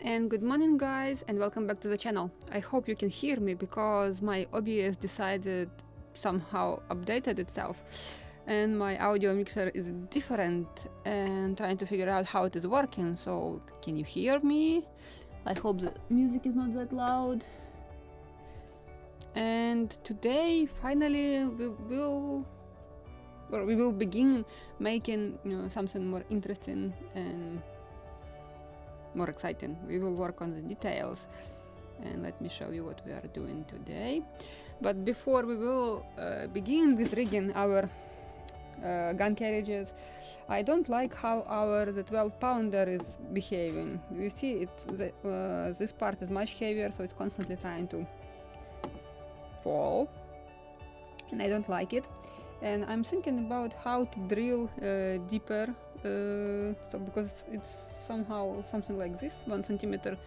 And good morning guys, and welcome back to the channel. I hope you can hear me because my OBS decided somehow updated itself and my audio mixer is different and trying to figure out how it is working. So can you hear me? I hope the music is not that loud. And today finally we will begin making something more interesting and more exciting. We will work on the details, and let me show you what we are doing today. But before we will begin with rigging our gun carriages, I don't like how the 12-pounder is behaving. You see, this part is much heavier, so it's constantly trying to fall, and I don't like it. And I'm thinking about how to drill deeper, so because it's somehow something like this, 1 centimeter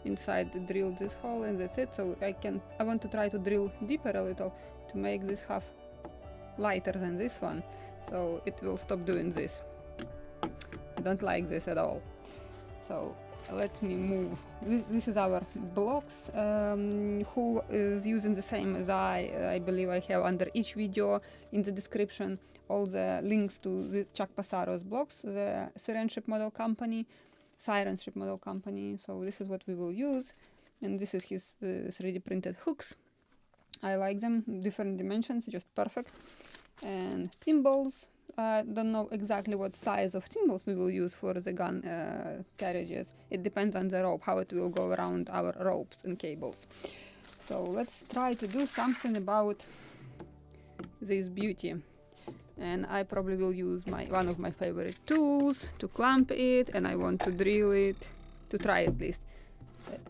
inside, drill this hole and that's it. So I want to try to drill deeper a little to make this half lighter than this one, so it will stop doing this. I don't like this at all. So let me move. This is our blocks, who is using the same as I believe I have under each video in the description all the links to the Chuck Passaro's blocks, the Siren Ship Model Company. So this is what we will use, and this is his 3D printed hooks. I like them, different dimensions, just perfect. And thimbles. I don't know exactly what size of thimbles we will use for the gun carriages. It depends on the rope, how it will go around our ropes and cables. So let's try to do something about this beauty. And I probably will use one of my favorite tools to clamp it, and I want to drill it, to try at least.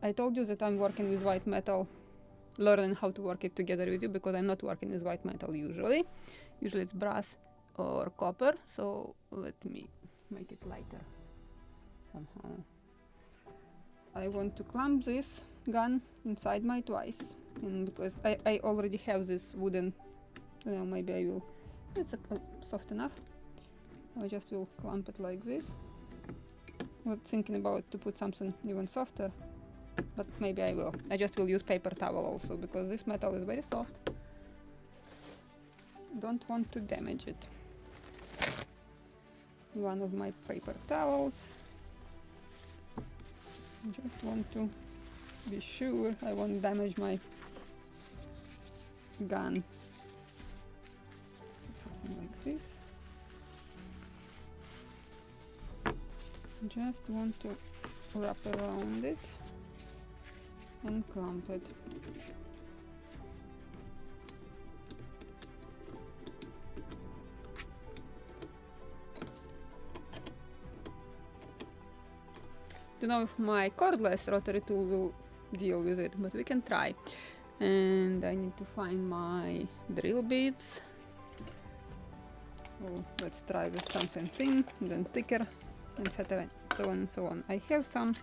I told you that I'm working with white metal, learning how to work it together with you, because I'm not working with white metal usually. Usually it's brass or copper, so let me make it lighter somehow. I want to clamp this gun inside my twice, and because I already have this wooden, maybe I will, it's soft enough. I just will clamp it like this. I was thinking about to put something even softer, but maybe I will. I just will use paper towel also, because this metal is very soft. Don't want to damage it. One of my paper towels. Just want to be sure I won't damage my gun. Something like this. Just want to wrap around it and clamp it. Don't know if my cordless rotary tool will deal with it, but we can try. And I need to find my drill bits. So let's try with something thin, then thicker, etc. So on and so on. I have some.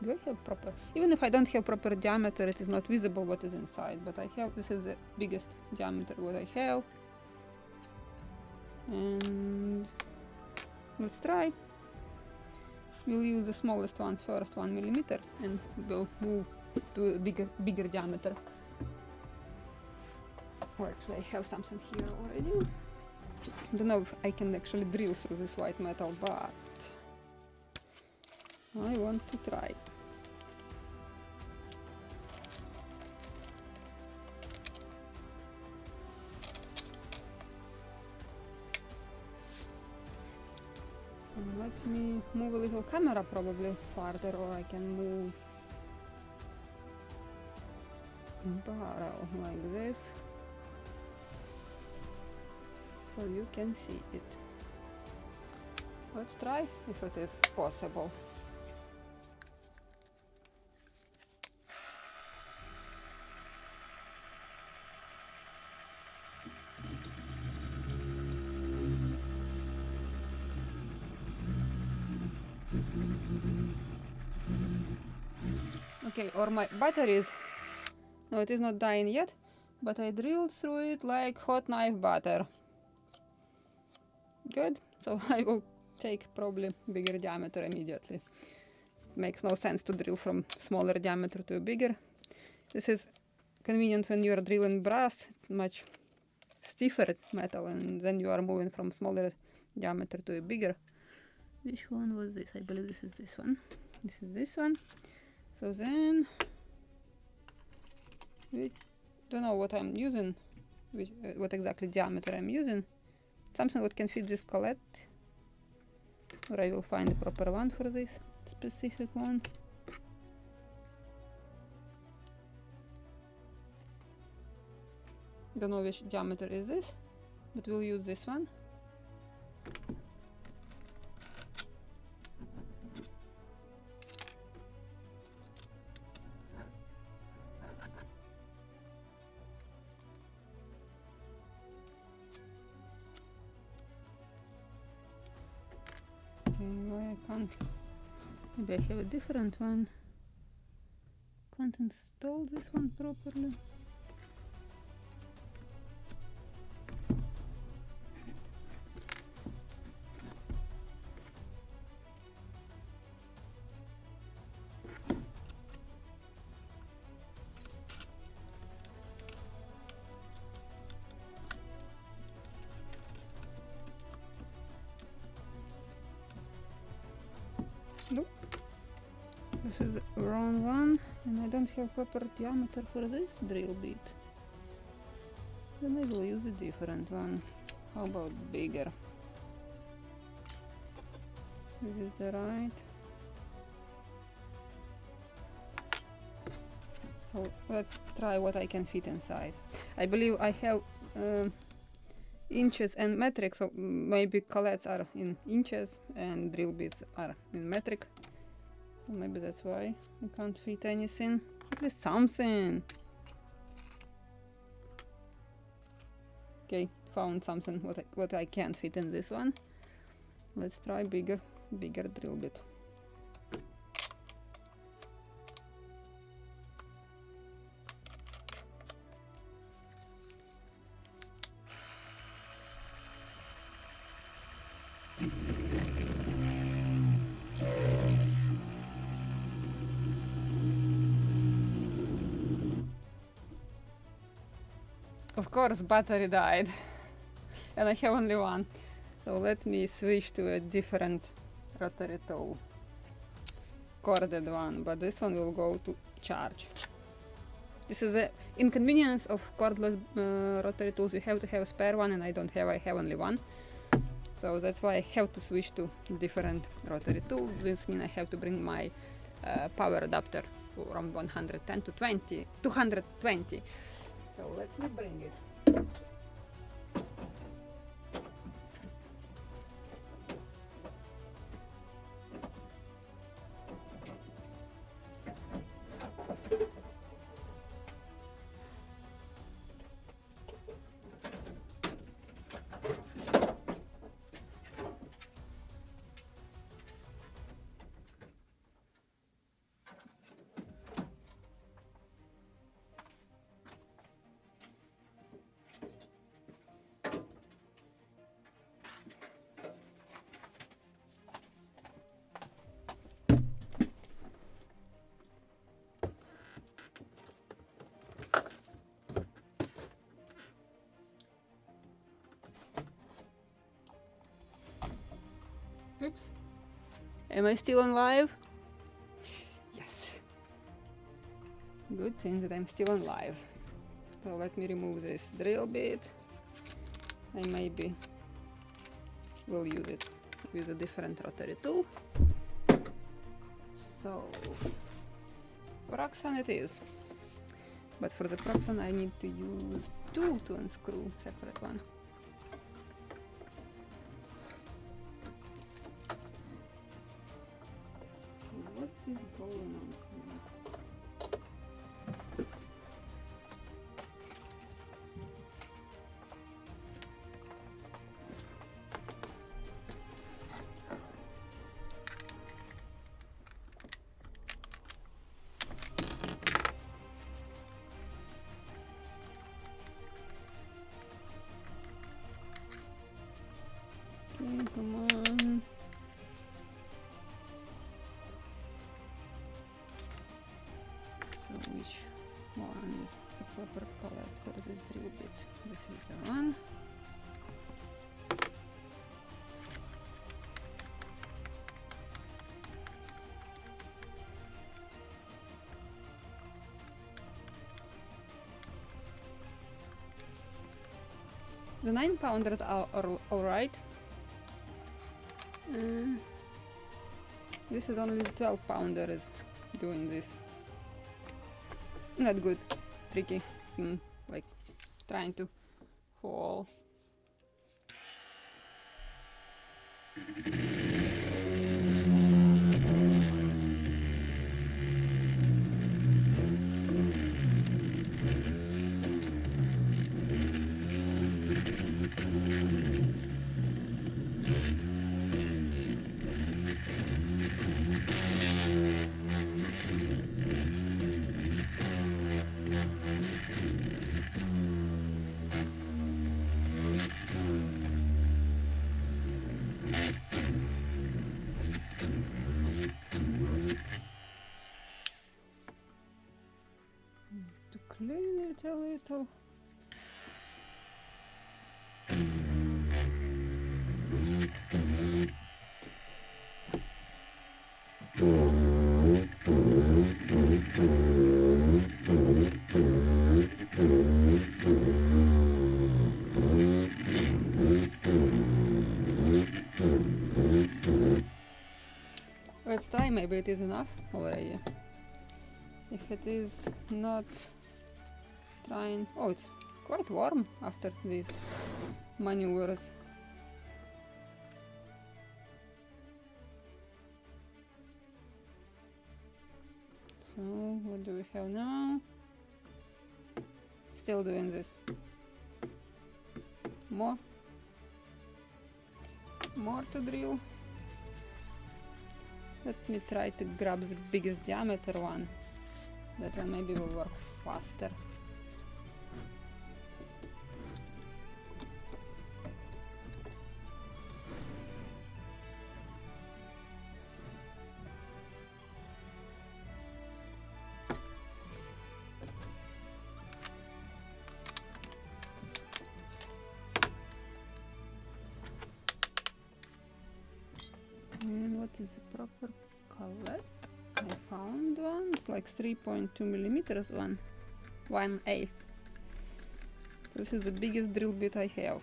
Do I have proper? Even if I don't have proper diameter, it is not visible what is inside. But I have. This is the biggest diameter what I have. And let's try. We'll use the smallest one first, 1 millimeter, and we'll move to a bigger diameter. Or actually, I have something here already. Don't know if I can actually drill through this white metal, but I want to try. let me move a little camera probably farther, or I can move barrel like this, so you can see it. Let's try if it is possible. Okay, or my batteries. No, it is not dying yet, but I drilled through it like hot knife butter. Good, so I will take probably bigger diameter immediately. Makes no sense to drill from smaller diameter to bigger. This is convenient when you are drilling brass, much stiffer metal, and then you are moving from smaller diameter to a bigger. Which one was this? I believe this is this one. This is this one. So then, we don't know what I'm using, what exactly diameter I'm using. Something that can fit this collet, or I will find the proper one for this specific one. Don't know which diameter is this, but we'll use this one. Why I can't? Maybe I have a different one. Can't install this one properly. Nope. This is the wrong one, and I don't have proper diameter for this drill bit. Then I will use a different one. How about bigger? This is the right. So let's try what I can fit inside. I believe I have inches and metric, so maybe collets are in inches and drill bits are in metric. So maybe that's why I can't fit anything. At least something. Okay, found something what I can fit in this one. Let's try bigger drill bit. Of course, battery died, and I have only one. So let me switch to a different rotary tool, corded one, but this one will go to charge. This is the inconvenience of cordless rotary tools. You have to have a spare one, and I don't have. I have only one. So that's why I have to switch to different rotary tool. This means I have to bring my power adapter from 110 to 220. So let me bring it. Oops. Am I still on live? Yes. Good thing that I'm still on live. So let me remove this drill bit. I maybe will use it with a different rotary tool. So Proxon it is. But for the Proxon I need to use tool to unscrew separate one. What is going on here? Okay, come on. So which one is the proper color for this drill bit? This is the one. The 9-pounders are alright. This is only the 12-pounder is doing this. Not good. Tricky thing, like trying to fall. To clean it a little. Let's try, maybe it is enough already. If it is not trying... Oh, it's quite warm after these maneuvers. So, what do we have now? Still doing this. More to drill. Let me try to grab the biggest diameter one. That one maybe will work faster. And what is the proper color? I found one. It's like 3.2 millimeters one. 1/8. This is the biggest drill bit I have.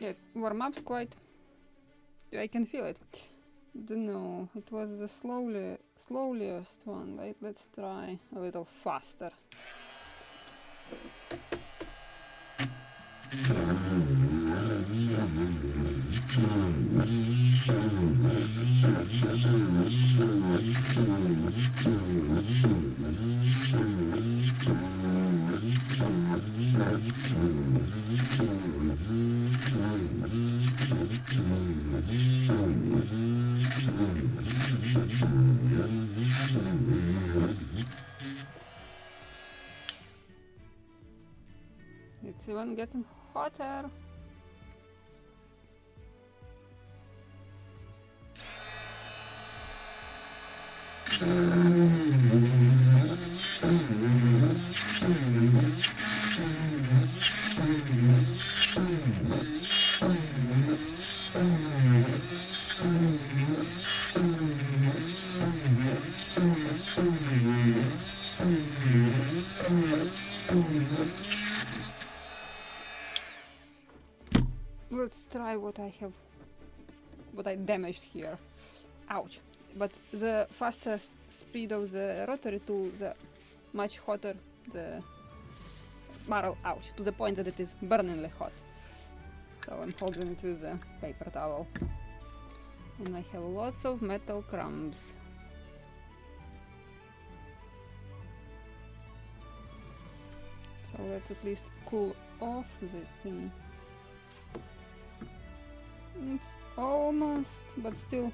Yeah, warm-up's quite... I can feel it. Don't know, it was the slowliest one. Let's try a little faster. It's even getting hotter. Let's try what I damaged here. Ouch. But the faster speed of the rotary tool, the much hotter the barrel, ouch, to the point that it is burningly hot. So I'm holding it with a paper towel. And I have lots of metal crumbs. So let's at least cool off the thing. It's almost, but still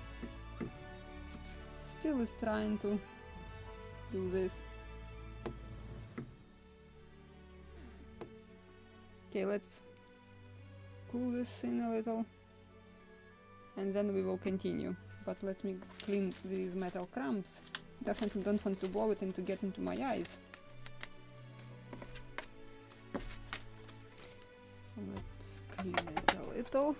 is trying to do this. Okay, let's cool this thing a little and then we will continue. But let me clean these metal crumbs. Definitely don't want to blow it and to get into my eyes. Let's clean it a little.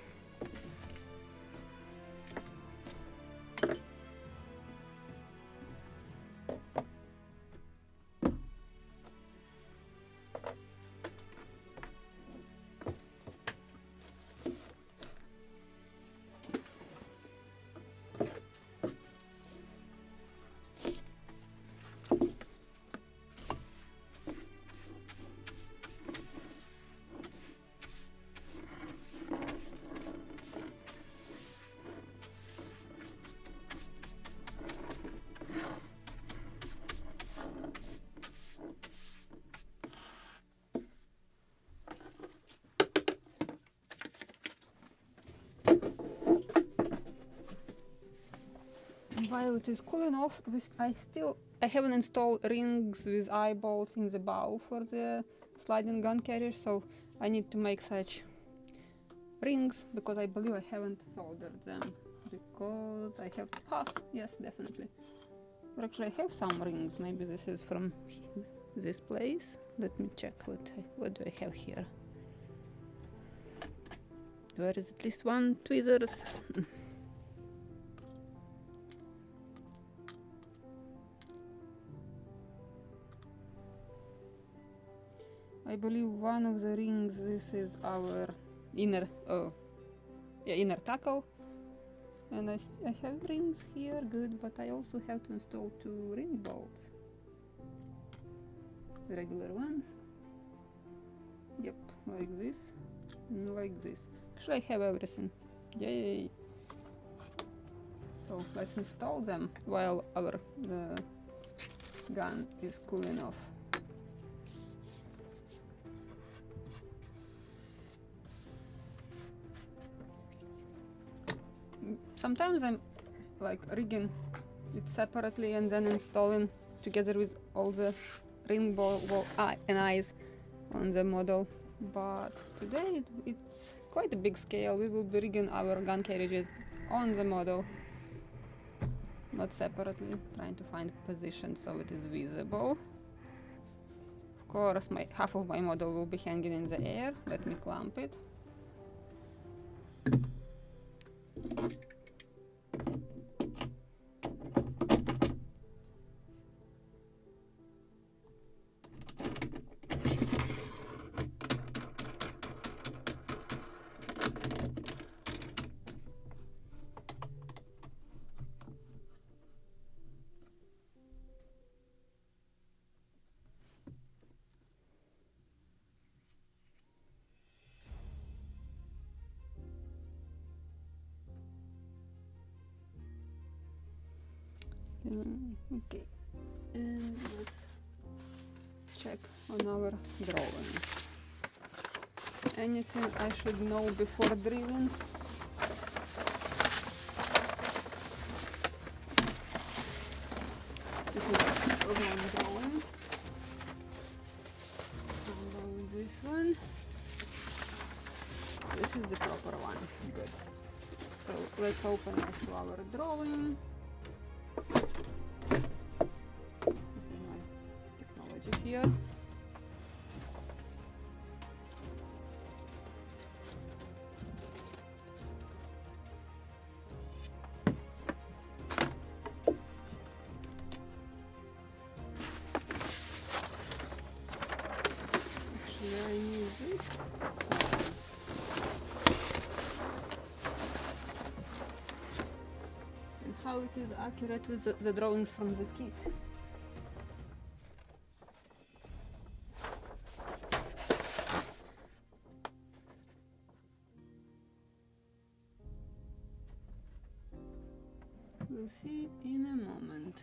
While it is cooling off, I haven't installed rings with eyebolts in the bow for the sliding gun carrier, so I need to make such rings because I believe I haven't soldered them. Because I have yes, definitely. Or actually, I have some rings. Maybe this is from this place. Let me check what do I have here. There is at least one tweezers. I believe one of the rings, this is our inner tackle. And I have rings here, good, but I also have to install 2 ring bolts. The regular ones. Yep, like this, and like this. Actually, I have everything. Yay! So let's install them while our gun is cooling off. Sometimes I'm like rigging it separately and then installing together with all the ring ball and eyes on the model. But today it's quite a big scale. We will be rigging our gun carriages on the model, not separately, trying to find position so it is visible. Of course, half of my model will be hanging in the air. Let me clamp it. Okay, and let's check on our drawings. Anything I should know before drilling? This is a wrong drawing. Follow this one. this is the proper one. Good. So let's open also our drawing. This is my technology here. Actually, I need this. How it is accurate with the drawings from the kit. We'll see in a moment.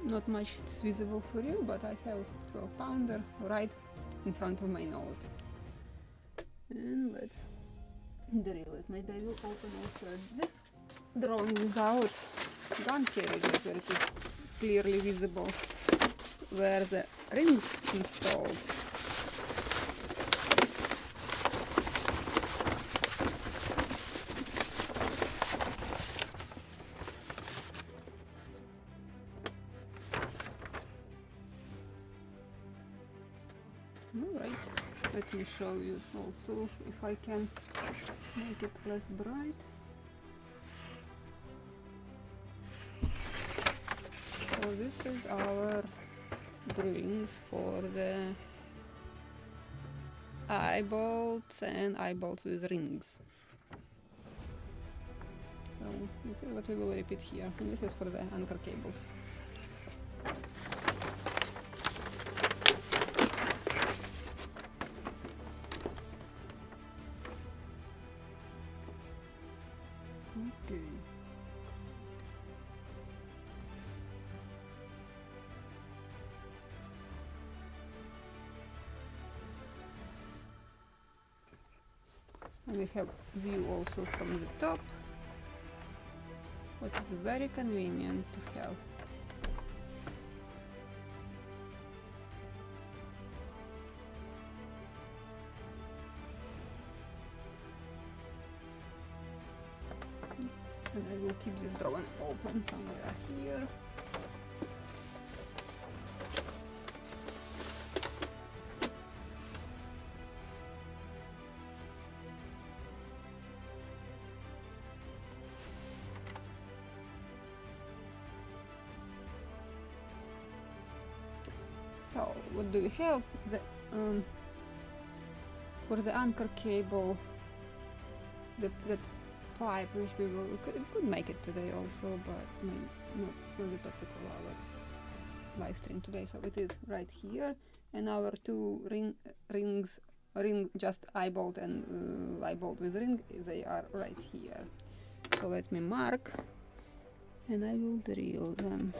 Not much is visible for you, but I have 12-pounder right in front of my nose. And let's drill it. Maybe I will open also this drawing without gun carriages, where it is clearly visible where the rings installed. Alright, let me show you also if I can make it less bright. So this is our drillings for the eyebolts and eyebolts with rings. So this is what we will repeat here, and this is for the anchor cables. Okay. And we have view also from the top, what is very convenient to have. And I will keep this drawing open somewhere here. So what do we have? The for the anchor cable, the pipe, which we could make it today also, but it's not the topic of our live stream today. So it is right here, and our two rings, just eyebolt and eyebolt with ring, they are right here. So let me mark, and I will drill them.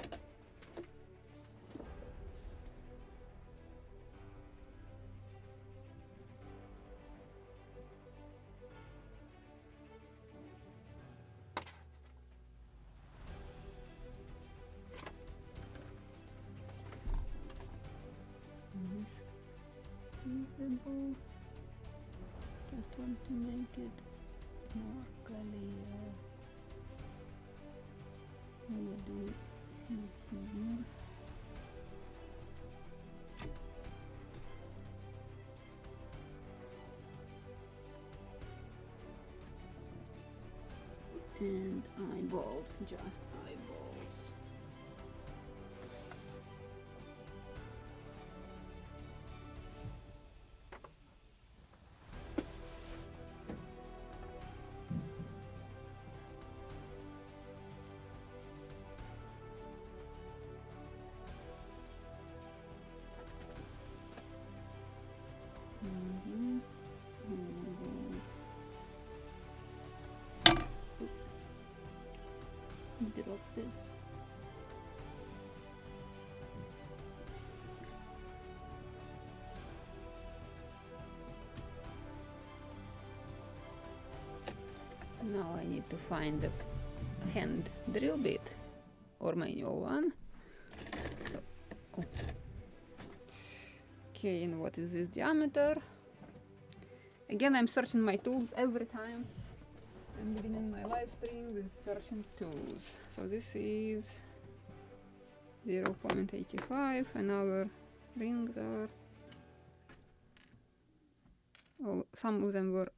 Visible. Just want to make it more clear. We'll do it here. And eyebolts, just eyebolts. Drop this. Now I need to find the hand drill bit or manual one. Oh. Okay, and what is this diameter? Again, I'm searching my tools every time. I'm beginning my live stream with searching tools. So this is 0.85 and our rings are... Well, some of them were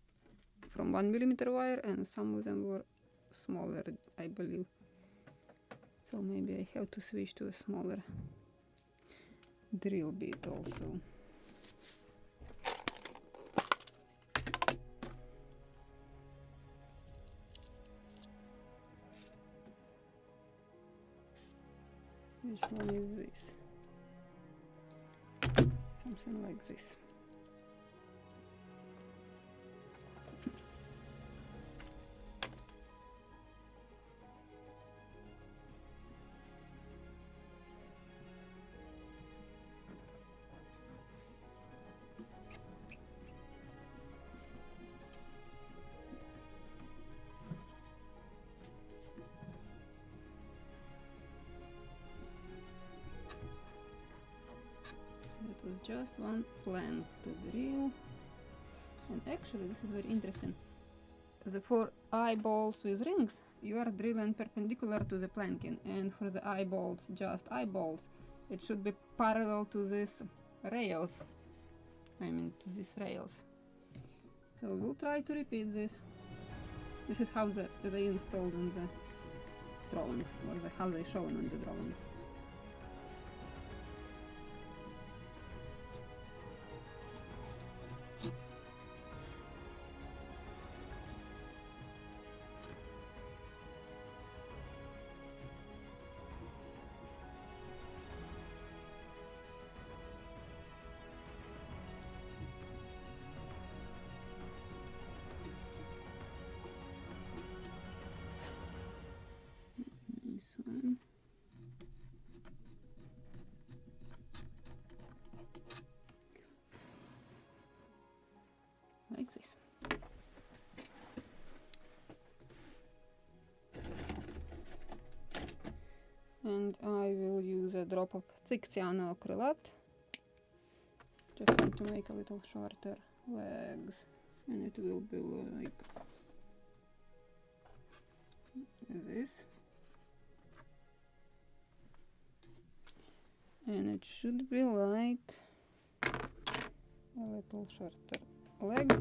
from 1mm wire and some of them were smaller, I believe. So maybe I have to switch to a smaller drill bit also. Which one is this? Something like this. It was just one plank to drill, and actually this is very interesting. For eyebolts with rings, you are drilling perpendicular to the planking, and for the eyebolts, just eyebolts, it should be parallel to these rails. I mean to these rails. So we'll try to repeat this. This is how they installed in the drawings, or how they shown on the drawings. This one. Like this. And I will use a drop of thick cyanoacrylate. Just want to make a little shorter legs, and it will be like this. And it should be like a little shorter leg.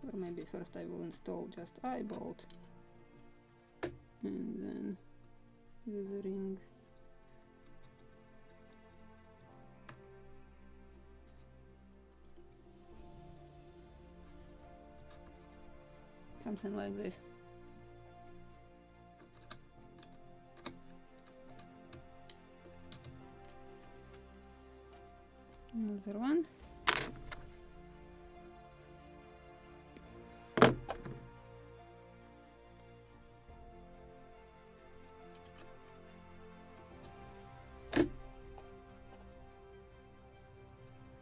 Or maybe first I will install just Eyebolt and then with the ring. Something like this. Another one.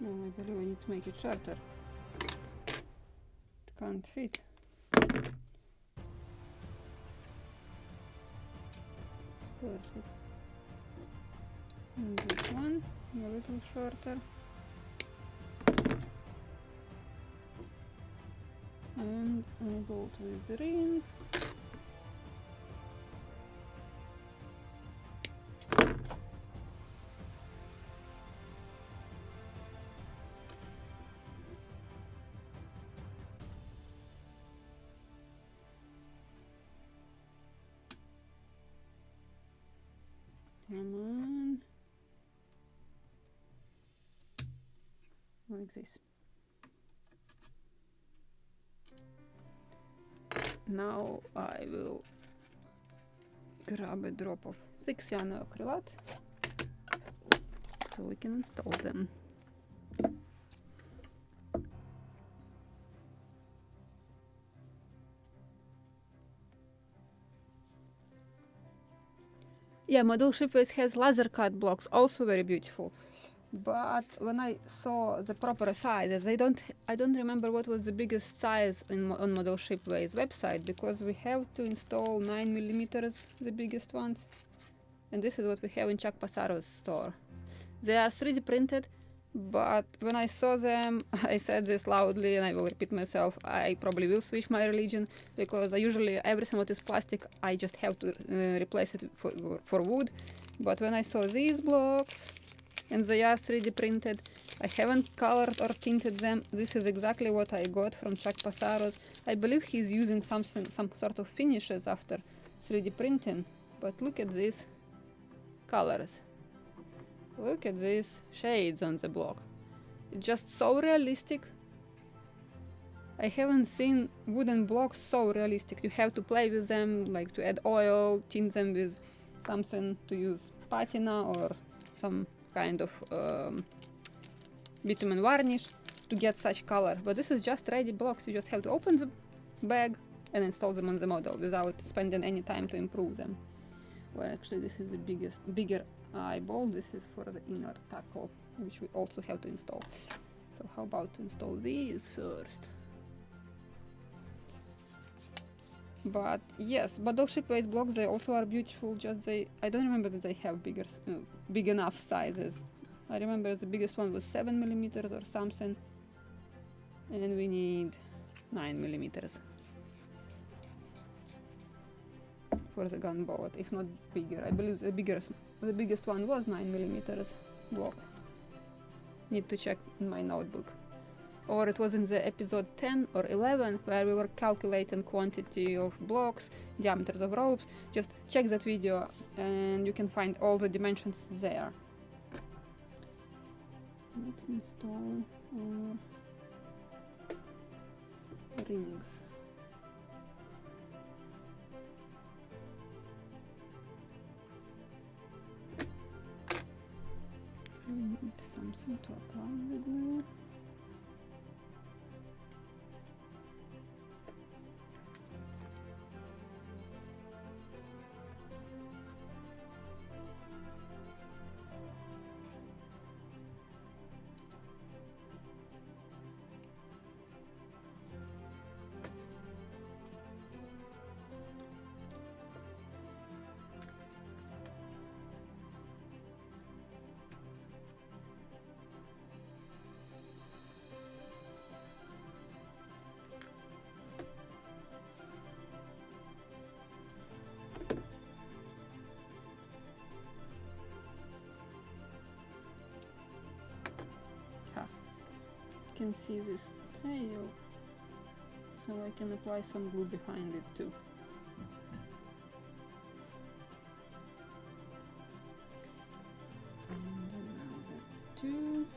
No, I believe I need to make it shorter. It can't fit. Perfect. And this one a little shorter. And eyebolt with the ring. Come on. Like this. Now I will grab a drop of the cyanoacrylate, so we can install them. Yeah, model Shipways has laser cut blocks, also very beautiful. But when I saw the proper sizes, I don't remember what was the biggest size on model Shipways website, because we have to install 9mm, the biggest ones, and this is what we have in Chuck Passaro's store. They are 3D printed, but when I saw them, I said this loudly, and I will repeat myself, I probably will switch my religion, because I usually, everything what is plastic, I just have to replace it for wood. But when I saw these blocks, and they are 3D printed, I haven't colored or tinted them. This is exactly what I got from Chuck Passaro's. I believe he's using some sort of finishes after 3D printing, but look at these colors. Look at these shades on the block. It's just so realistic. I haven't seen wooden blocks so realistic. You have to play with them, like to add oil, tint them with something, to use patina or some kind of bitumen varnish to get such color. But this is just ready blocks. You just have to open the bag and install them on the model without spending any time to improve them. Well, actually, this is the bigger eyebolt. This is for the inner tackle, which we also have to install. So how about to install these first? But yes, model Shipways blocks, they also are beautiful, just I don't remember that they have big enough sizes. I remember the biggest one was 7mm or something, and we need 9mm for the gunboat, if not bigger. I believe the biggest one was 9mm block. Need to check in my notebook. Or it was in the episode 10 or 11 where we were calculating quantity of blocks, diameters of ropes. Just check that video and you can find all the dimensions there. Let's install our rings. I need something to apply the glue. Can see this tail, so I can apply some glue behind it too. And another two.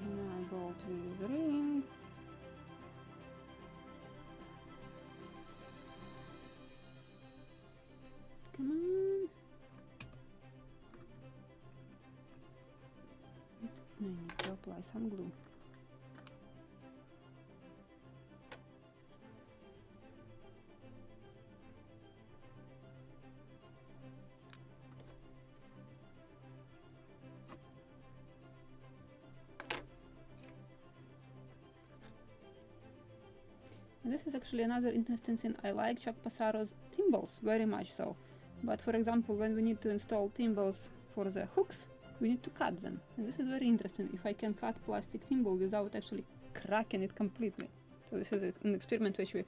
Eyebolt with ring. Come on. I need to apply some glue. And this is actually another interesting thing. I like Chuck Passaro's thimbles very much so. But for example, when we need to install thimbles for the hooks, we need to cut them. And this is very interesting, if I can cut plastic thimble without actually cracking it completely. So this is an experiment which we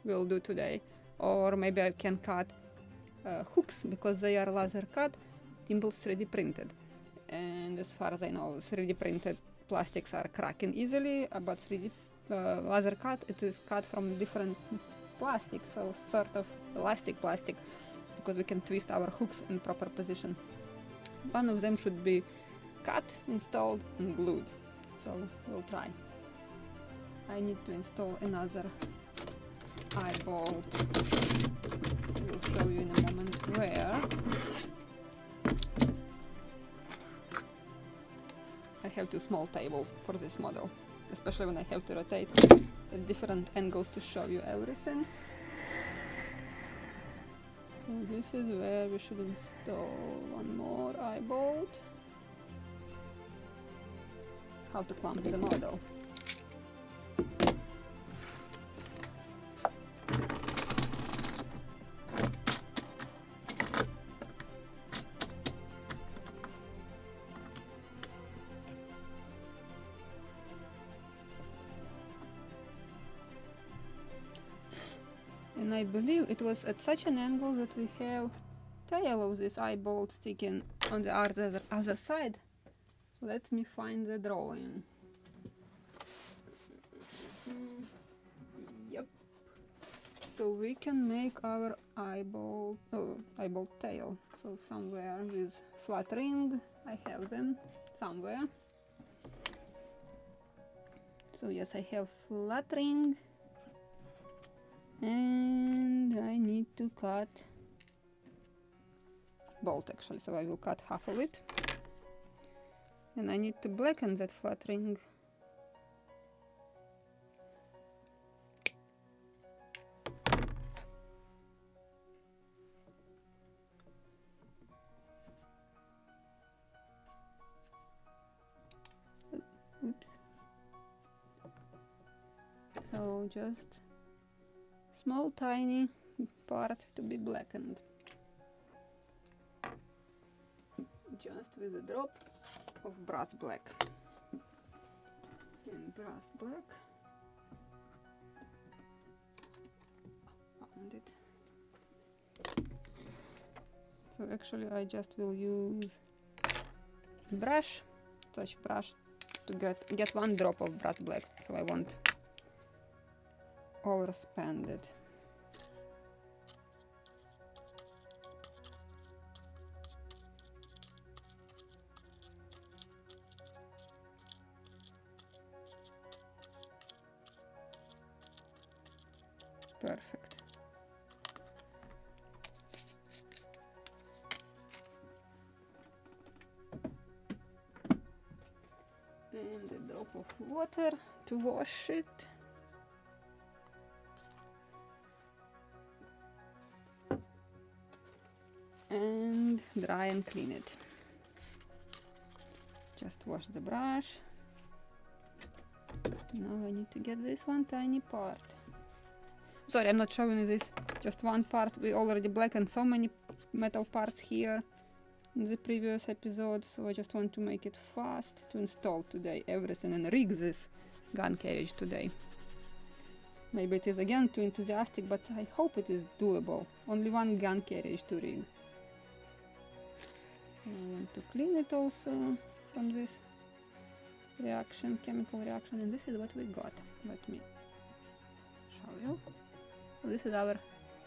will do today. Or maybe I can cut hooks, because they are laser cut. thimbles 3D printed. And as far as I know, 3D printed plastics are cracking easily, but 3D laser cut, it is cut from different plastic, so sort of elastic plastic, because we can twist our hooks in proper position. One of them should be cut, installed and glued, so we'll try. I need to install another eyebolt. We'll show you in a moment where. I have too small table for this model, especially when I have to rotate at different angles to show you everything. So this is where we should install one more eyebolt. How to clamp the model. And I believe it was at such an angle that we have tail of this eyebolt sticking on the other side. Let me find the drawing. Yep. So we can make our eyebolt tail. So somewhere with flat ring, I have them somewhere. So yes, I have flat ring. And I need to cut bolt actually, so I will cut half of it. And I need to blacken that flat ring. Oops. So just small tiny part to be blackened. Just with a drop of brass black. And brass black. Found it. So actually I just will use brush, such brush, to get one drop of brass black, so I won't overspend it. Perfect. And a drop of water to wash it. And dry and clean it. Just wash the brush. Now I need to get this one tiny part. Sorry, I'm not showing you this, just one part. We already blackened so many metal parts here in the previous episode, so I just want to make it fast to install today everything and rig this gun carriage today. Maybe it is again too enthusiastic, but I hope it is doable. Only one gun carriage to rig. I want to clean it also from this reaction, chemical reaction, and this is what we got. Let me show you. So this is our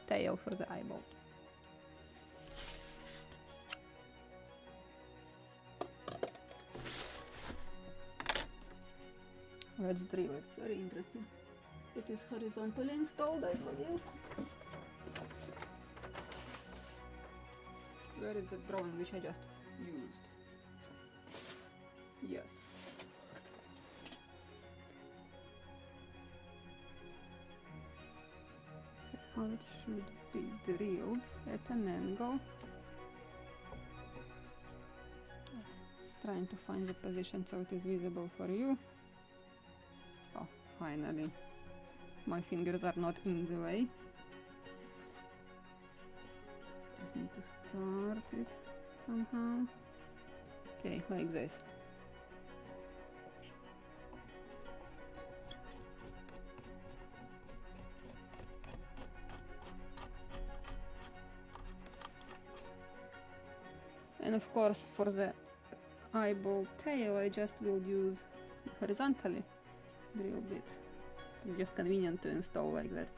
tail for the eyebolt. Let's drill it. Very interesting. It is horizontally installed, I believe. Where is the drawing which I just used? Yes. That's how it should be drilled at an angle. Trying to find the position so it is visible for you. Oh, finally. My fingers are not in the way. Just need to start it somehow. Okay, like this. And of course for the eyebolt tail I just will use horizontally drill bit. It's just convenient to install like that.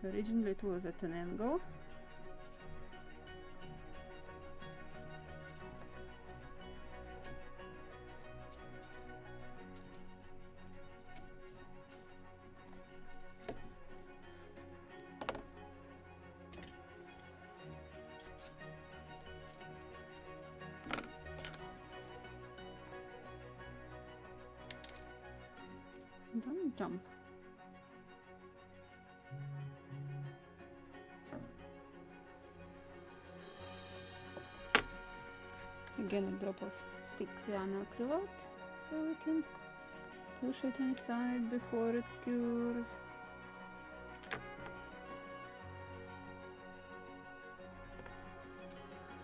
Originally it was at an angle. Don't jump. Again a drop of stick acrylate so we can push it inside before it cures.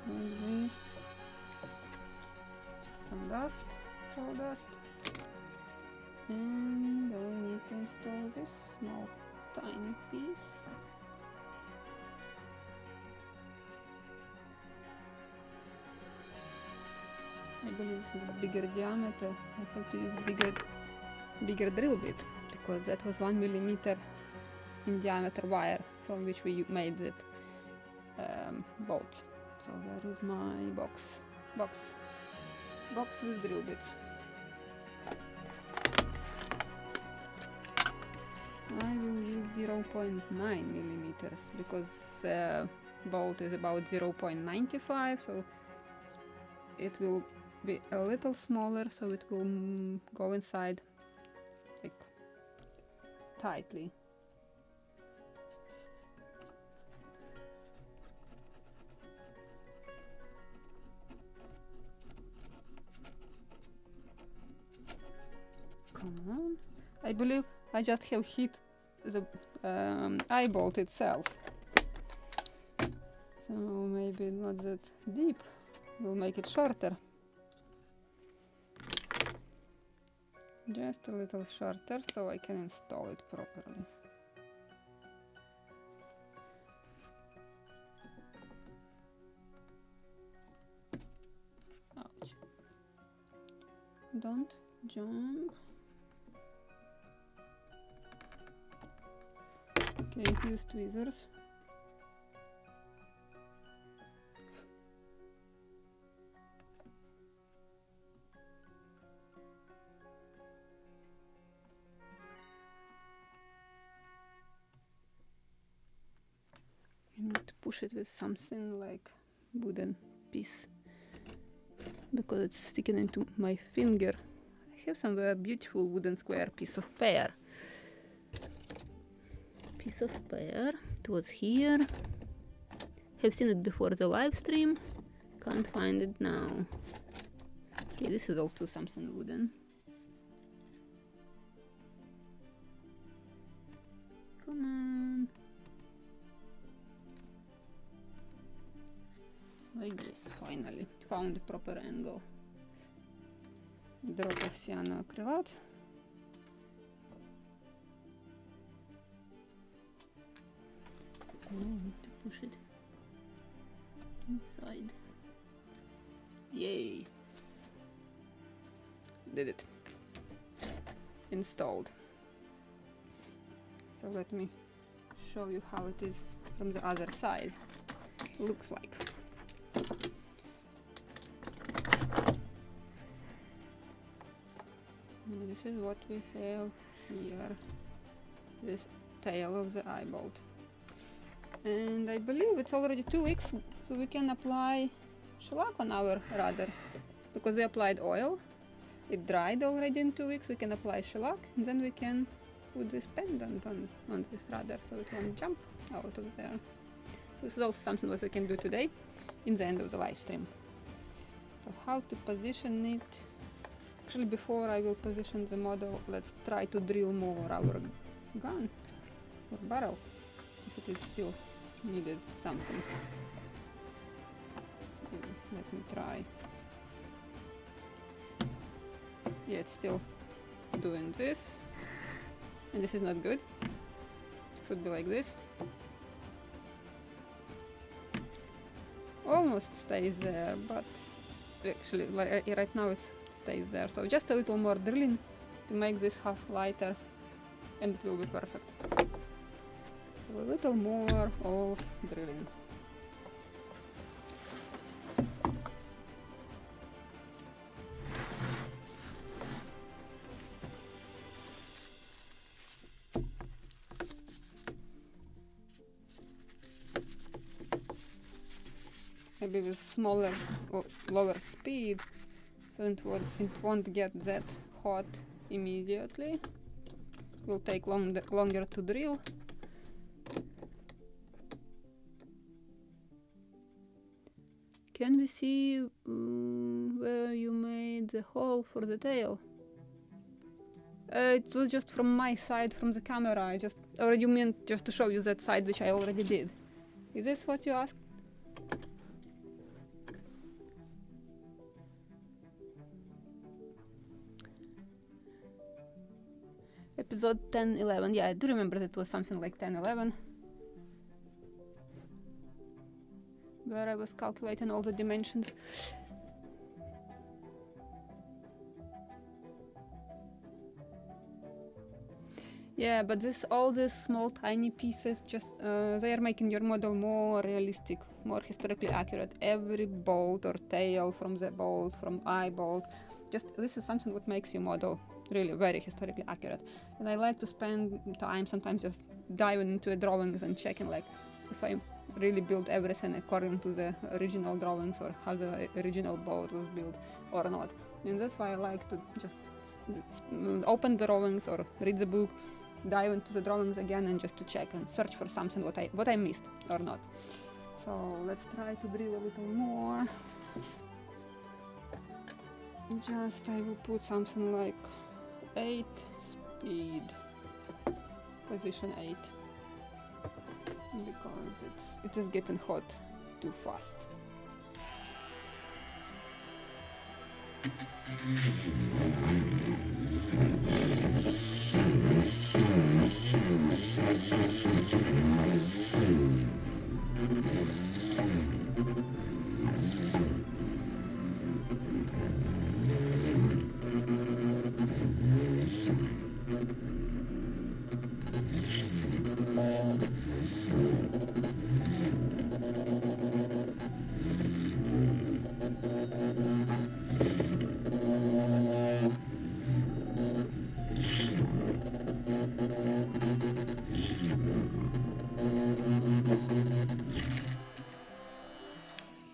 Like this. Just some dust, sawdust. And I need to install this small tiny piece. I believe this is a bigger diameter. I have to use bigger drill bit because that was 1 millimeter in diameter wire from which we made that bolt. So where is my box? Box with drill bits. I will use 0.9 millimeters because bolt is about 0.95, so it will be a little smaller, so it will go inside like tightly. Come on. I believe I just have hit the eyebolt itself. So maybe not that deep. We'll make it shorter. Just a little shorter so I can install it properly. Ouch. Don't jump. Okay, use tweezers. I need to push it with something like wooden piece because it's sticking into my finger. I have some very beautiful wooden square piece of pear. It was here. Have seen it before the live stream. Can't find it now. Okay, this is also something wooden. Come on. Like this, finally. Found the proper angle. Drop of cyanoacrylate. I need to push it inside. Yay! Did it. Installed. So let me show you how it is from the other side. Looks like. And this is what we have here. This tail of the eyebolt. And I believe it's already 2 weeks, so we can apply shellac on our rudder because we applied oil. It dried already in 2 weeks. We can apply shellac and then we can put this pendant on this rudder so it won't jump out of there. So this is also something that we can do today in the end of the live stream. So how to position it? Actually, before I will position the model, let's try to drill more our gun or barrel if it is still needed something. Let me try. Yeah, it's still doing this, and this is not good. It should be like this. Almost almost stays there, but actually right now it stays there. So just a little more drilling to make this half lighter, and it will be perfect. So a little more of drilling. Maybe with smaller or lower speed, so it won't get that hot immediately. Will take longer to drill. Can we see where you made the hole for the tail? It was just from my side, from the camera. Or you meant just to show you that side, which I already did. Is this what you asked? Episode 10-11. Yeah, I do remember that it was something like 10-11. Where I was calculating all the dimensions. Yeah, but all these small tiny pieces, just they are making your model more realistic, more historically accurate. Every bolt or tail from the bolt, from eyebolt, this is something what makes your model really very historically accurate. And I like to spend time sometimes just diving into the drawings and checking like if I really build everything according to the original drawings or how the original boat was built or not. And that's why I like to just open the drawings or read the book, dive into the drawings again and just to check and search for something what I missed or not. So let's try to drill a little more. I will put something like 8 speed, position 8, because it is getting hot too fast.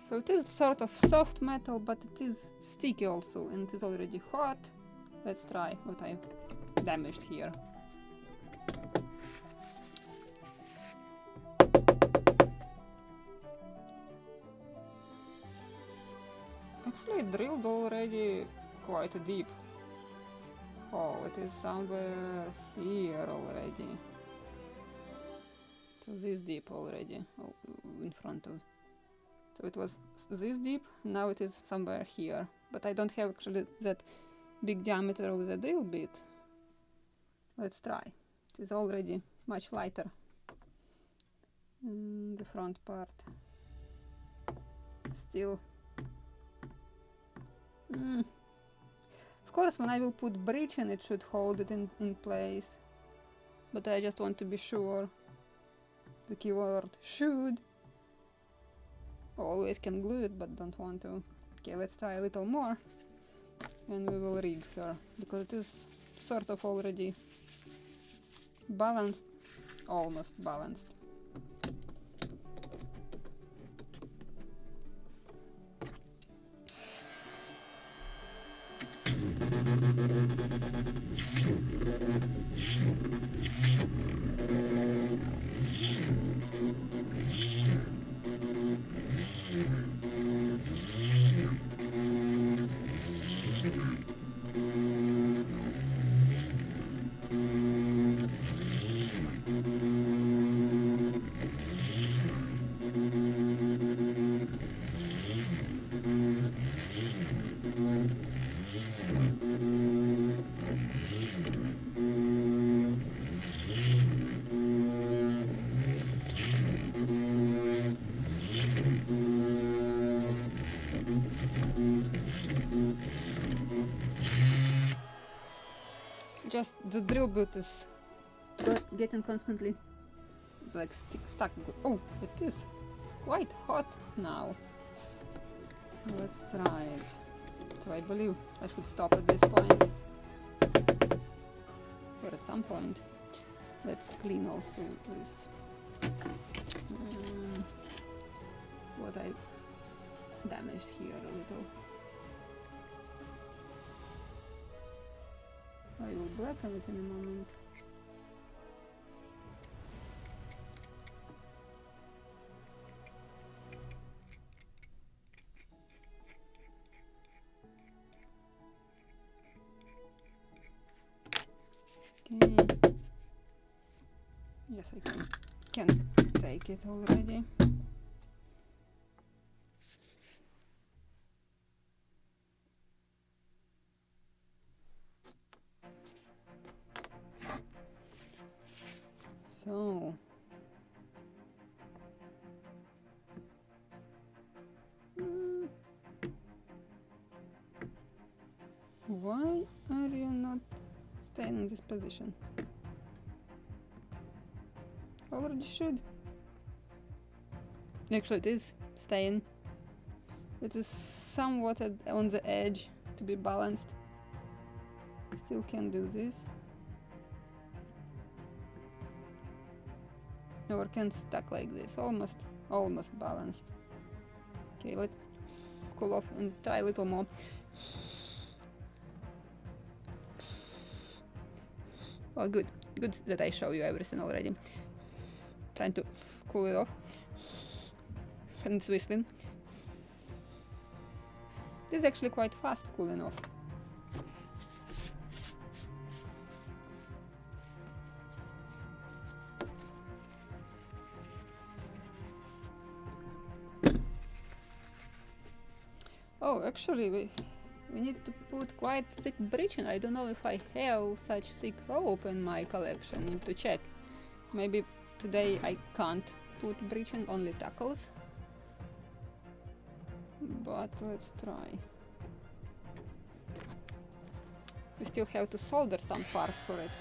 So it is sort of soft metal, but it is sticky also, and it is already hot. Let's try what I damaged here. Actually, I drilled already quite deep. Oh, it is somewhere here already. So this deep already, in front of. So it was this deep, now it is somewhere here. But I don't have actually that big diameter of the drill bit. Let's try. It is already much lighter. The front part. Still. Of course, when I will put bridge in, it should hold it in place. But I just want to be sure. The keyword should. Always can glue it, but don't want to. Okay, let's try a little more. And we will rig her, because it is sort of already balanced, almost balanced. just the drill bit is getting constantly like stuck. Oh, it is quite hot now. Let's try it. So I believe I should stop at this point, or at some point. Let's clean also this what I damaged here a little. I will blacken it in a moment. Okay. Yes, I can take it already. So why are you not staying in this position? Already should. Actually, it is staying. It is somewhat on the edge to be balanced. Still can do this. Or can stuck like this, almost balanced. Okay, let's cool off and try a little more. Well, good that I show you everything already. Trying to cool it off, and it's whistling. This is actually quite fast cooling off. Oh, actually, we need to put quite thick breeching. I don't know if I have such thick rope in my collection. Need to check. Maybe today I can't put breeching, only tackles. But let's try. We still have to solder some parts for it.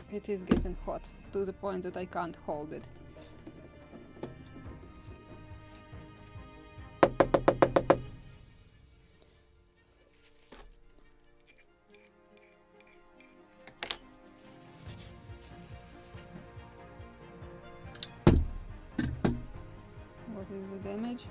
It is getting hot to the point that I can't hold it. What is the damage?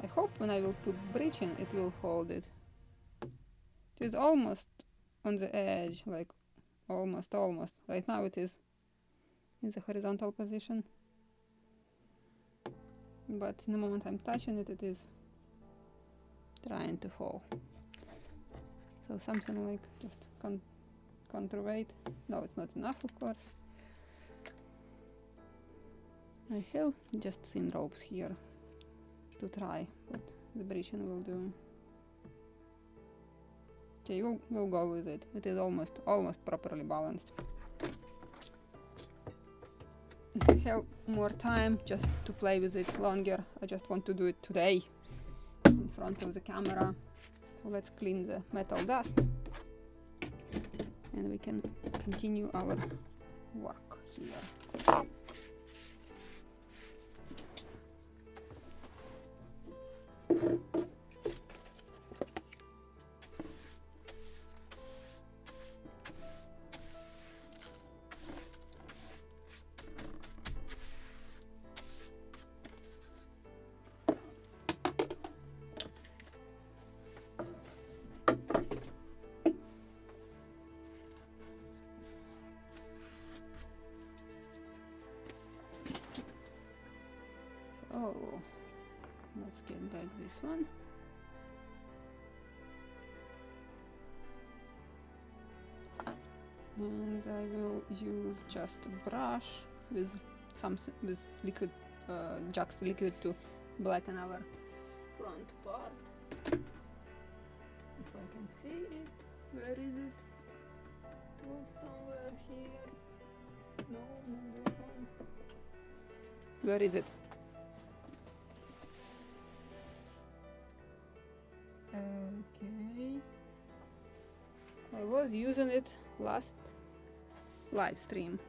I hope when I will put breeching it will hold it. It is almost on the edge, like almost. Right now it is in the horizontal position. But in the moment I'm touching it, it is trying to fall. So something like just counterweight. No, it's not enough, of course. I have just thin ropes here to try what the breeching will do. Okay, we'll go with it. It is almost properly balanced. If I have more time just to play with it longer, I just want to do it today in front of the camera. So let's clean the metal dust and we can continue our work here. one. And I will use just a brush with liquid, Jack's liquid to blacken our front part. If I can see it, where is it? It was somewhere here. No, not this one. Where is it? Okay. I was using it last live stream.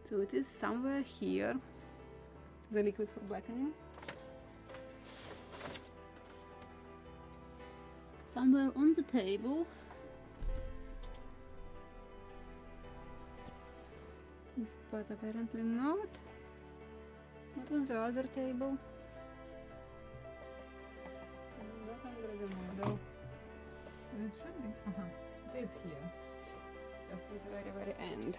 So it is somewhere here, the liquid for blackening. Somewhere on the table. But apparently not. Not on the other table. Not under the model. It should be. It is here. Just at the very, very end.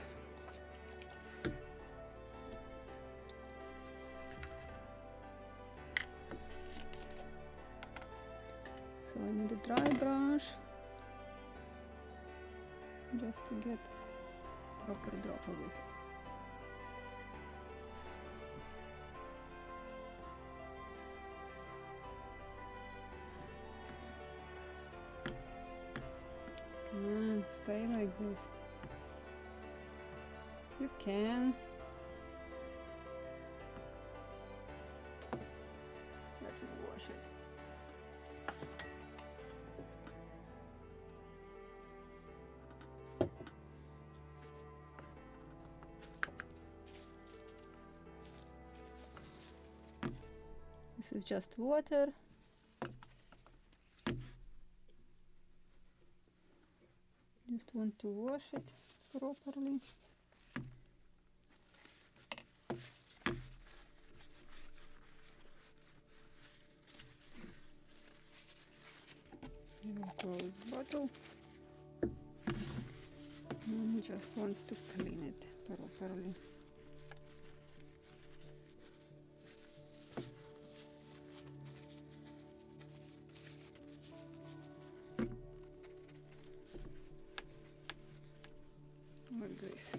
So I need a dry brush just to get proper drop of it. Come on, stay like this. You can. Let me wash it. This is just water. Just want to wash it properly. I will close bottle. And just want to clean it properly. Like this.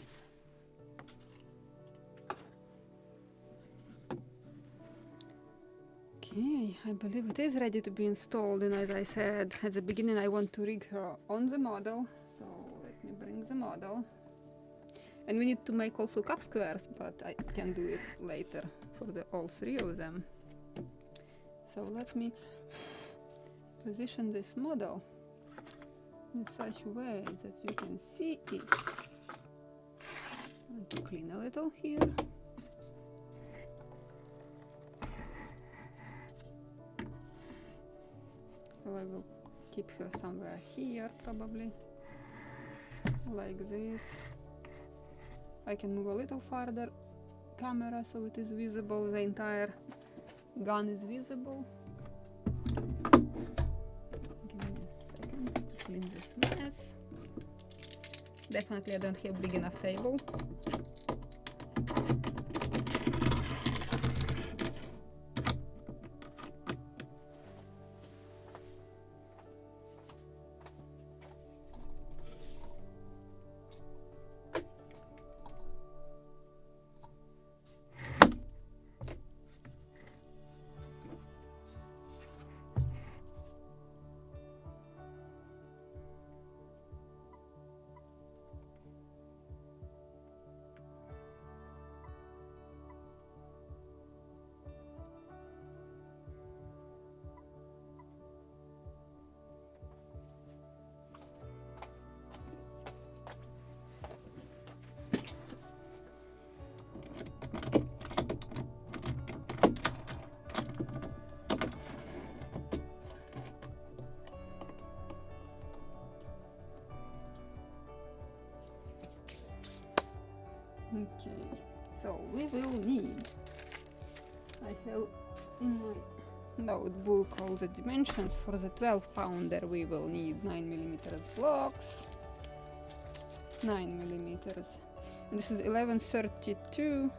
Okay, I believe it is ready to be installed, and as I said at the beginning, I want to rig her on the model, so let me bring the model. And we need to make also cup squares, but I can do it later for all three of them. So let me position this model in such a way that you can see it. I want to clean a little here. So I will keep her somewhere here, probably, like this. I can move a little farther camera so it is visible, the entire gun is visible. Give me a second to clean this mess. Definitely I don't have big enough table. Okay, so we will need, I have in my notebook all the dimensions. For the 12-pounder we will need 9mm blocks, 9mm, and this is 1132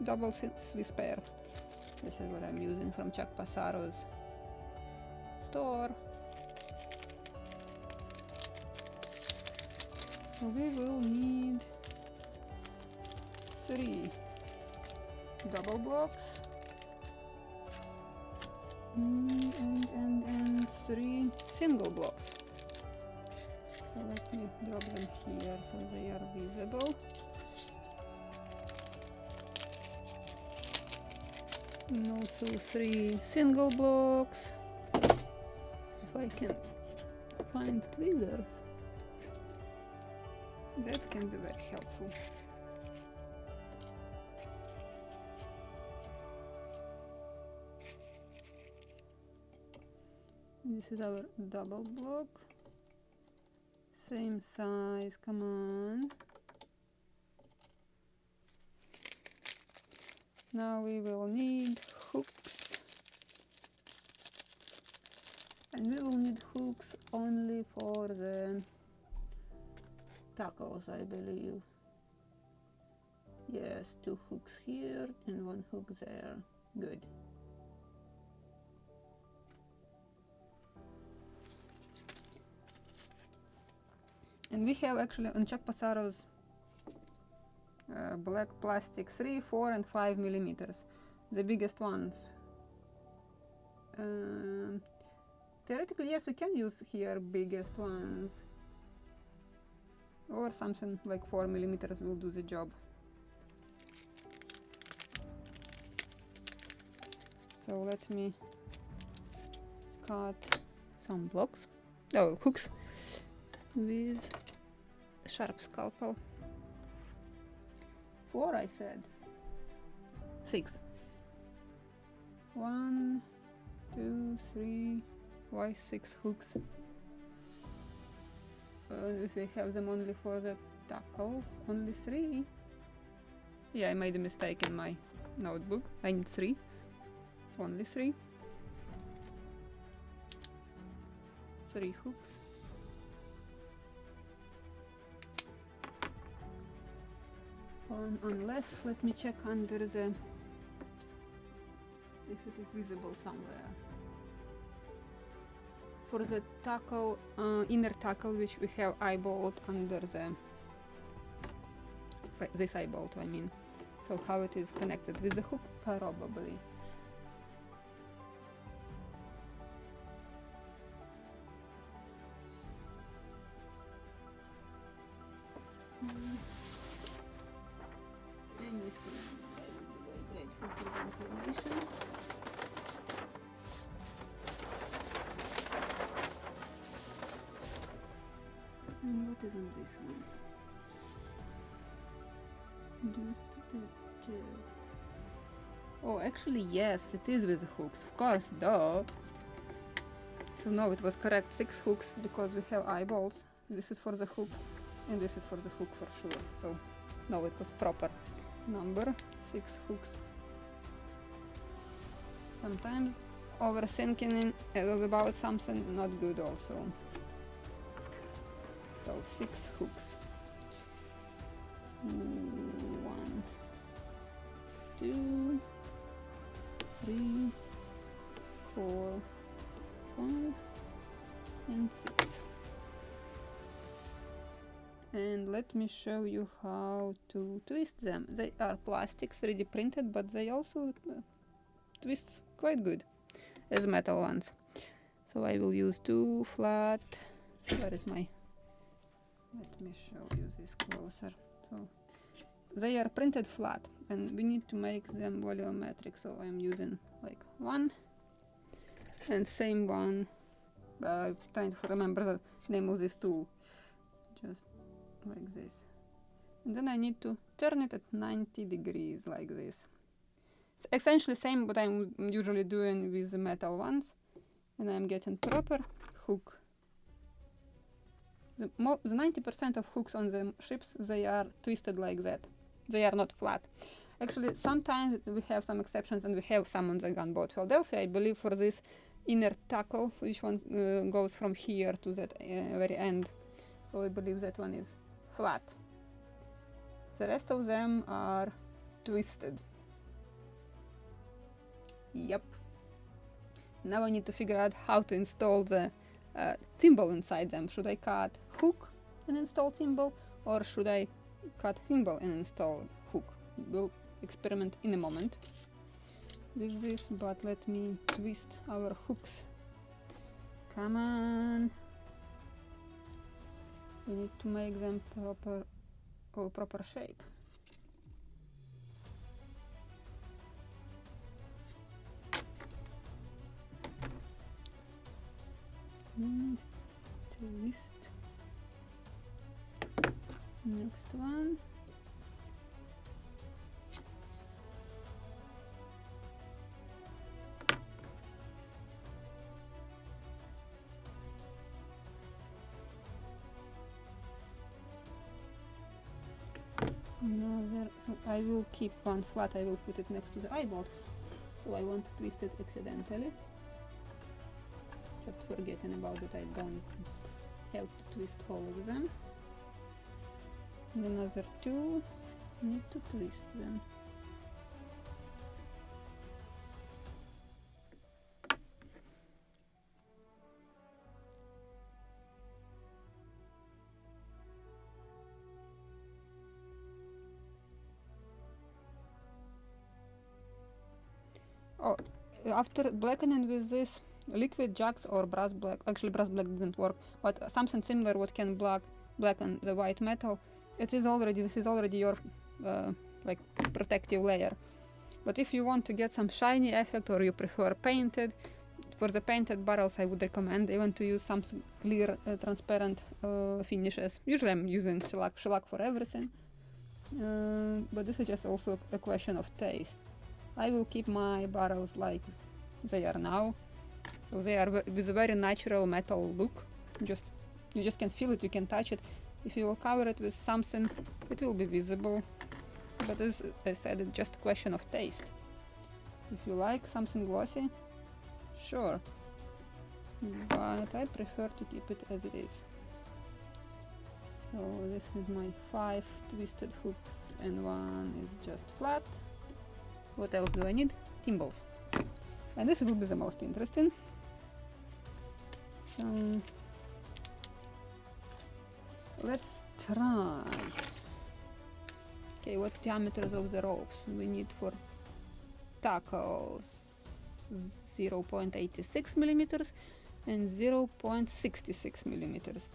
double Swiss pair. This is what I'm using from Chuck Passaro's store. So we will need 3 double blocks and 3 single blocks. So let me drop them here so they are visible. And also 3 single blocks. If I can find tweezers, that can be very helpful. This is our double block. Same size, come on. Now we will need hooks. And we will need hooks only for the tackles, I believe. Yes, 2 hooks here and 1 hook there. Good. And we have actually on Chuck Passaro's black plastic 3, 4 and 5 millimeters, the biggest ones. Theoretically, yes, we can use here biggest ones, or something like 4 millimeters will do the job. So let me cut some blocks, hooks, with sharp scalpel. 4, I said. 6. 1, 2, 3. Why 6 hooks? If we have them only for the tackles, only 3. Yeah, I made a mistake in my notebook. I need 3. Only 3. 3 hooks. Unless, let me check under the, if it is visible somewhere. For the tackle, inner tackle, which we have eyebolt under the, this eyebolt, I mean. So how it is connected with the hook, probably. And what is on this one? Just the gel. Oh, actually, yes, it is with hooks. Of course, duh. So no, it was correct. 6 hooks because we have eyebolts. This is for the hooks, and this is for the hook for sure. So no, it was proper number. 6 hooks. Sometimes overthinking about something not good also. So 6 hooks. 1, 2, 3, 4, 5, and 6. And let me show you how to twist them. They are plastic, 3D printed, but they also twist quite good as metal ones. So I will use 2 flat. Where is my? Let me show you this closer. So they are printed flat, and we need to make them volumetric. So I'm using like 1, and same one. I'm trying to remember the name of this tool. Just like this. And then I need to turn it at 90 degrees like this. It's essentially same what I'm usually doing with the metal ones, and I'm getting proper hook. The 90% of hooks on the ships, they are twisted like that. They are not flat. Actually, sometimes we have some exceptions, and we have some on the Gunboat Philadelphia. I believe for this inner tackle, which one goes from here to that very end. So I believe that one is flat. The rest of them are twisted. Yep. Now I need to figure out how to install the thimble inside them. Should I cut hook and install thimble, or should I cut thimble and install hook? We'll experiment in a moment with this, but let me twist our hooks. Come on. We need to make them proper shape. And twist. Next one. Another, so I will keep one flat, I will put it next to the eyebolt. So I won't twist it accidentally. Just forgetting about that, I don't have to twist all of them. And another two, need to twist them. Oh, after blackening with this liquid jacks or brass black, actually brass black didn't work, but something similar what can blacken the white metal, this is already your like protective layer. But if you want to get some shiny effect, or you prefer painted, for the painted barrels I would recommend even to use some clear transparent finishes. Usually I'm using shellac for everything, but this is just also a question of taste. I will keep my barrels like they are now, so they are with a very natural metal look. You just can feel it, you can touch it. If you will cover it with something, it will be visible, but as I said, it's just a question of taste. If you like something glossy, sure, but I prefer to keep it as it is. So this is my 5 twisted hooks and one is just flat. What else do I need? Thimbles. And this will be the most interesting. So let's try. Okay, what diameters of the ropes we need for tackles? 0.86 millimeters and 0.66 millimeters.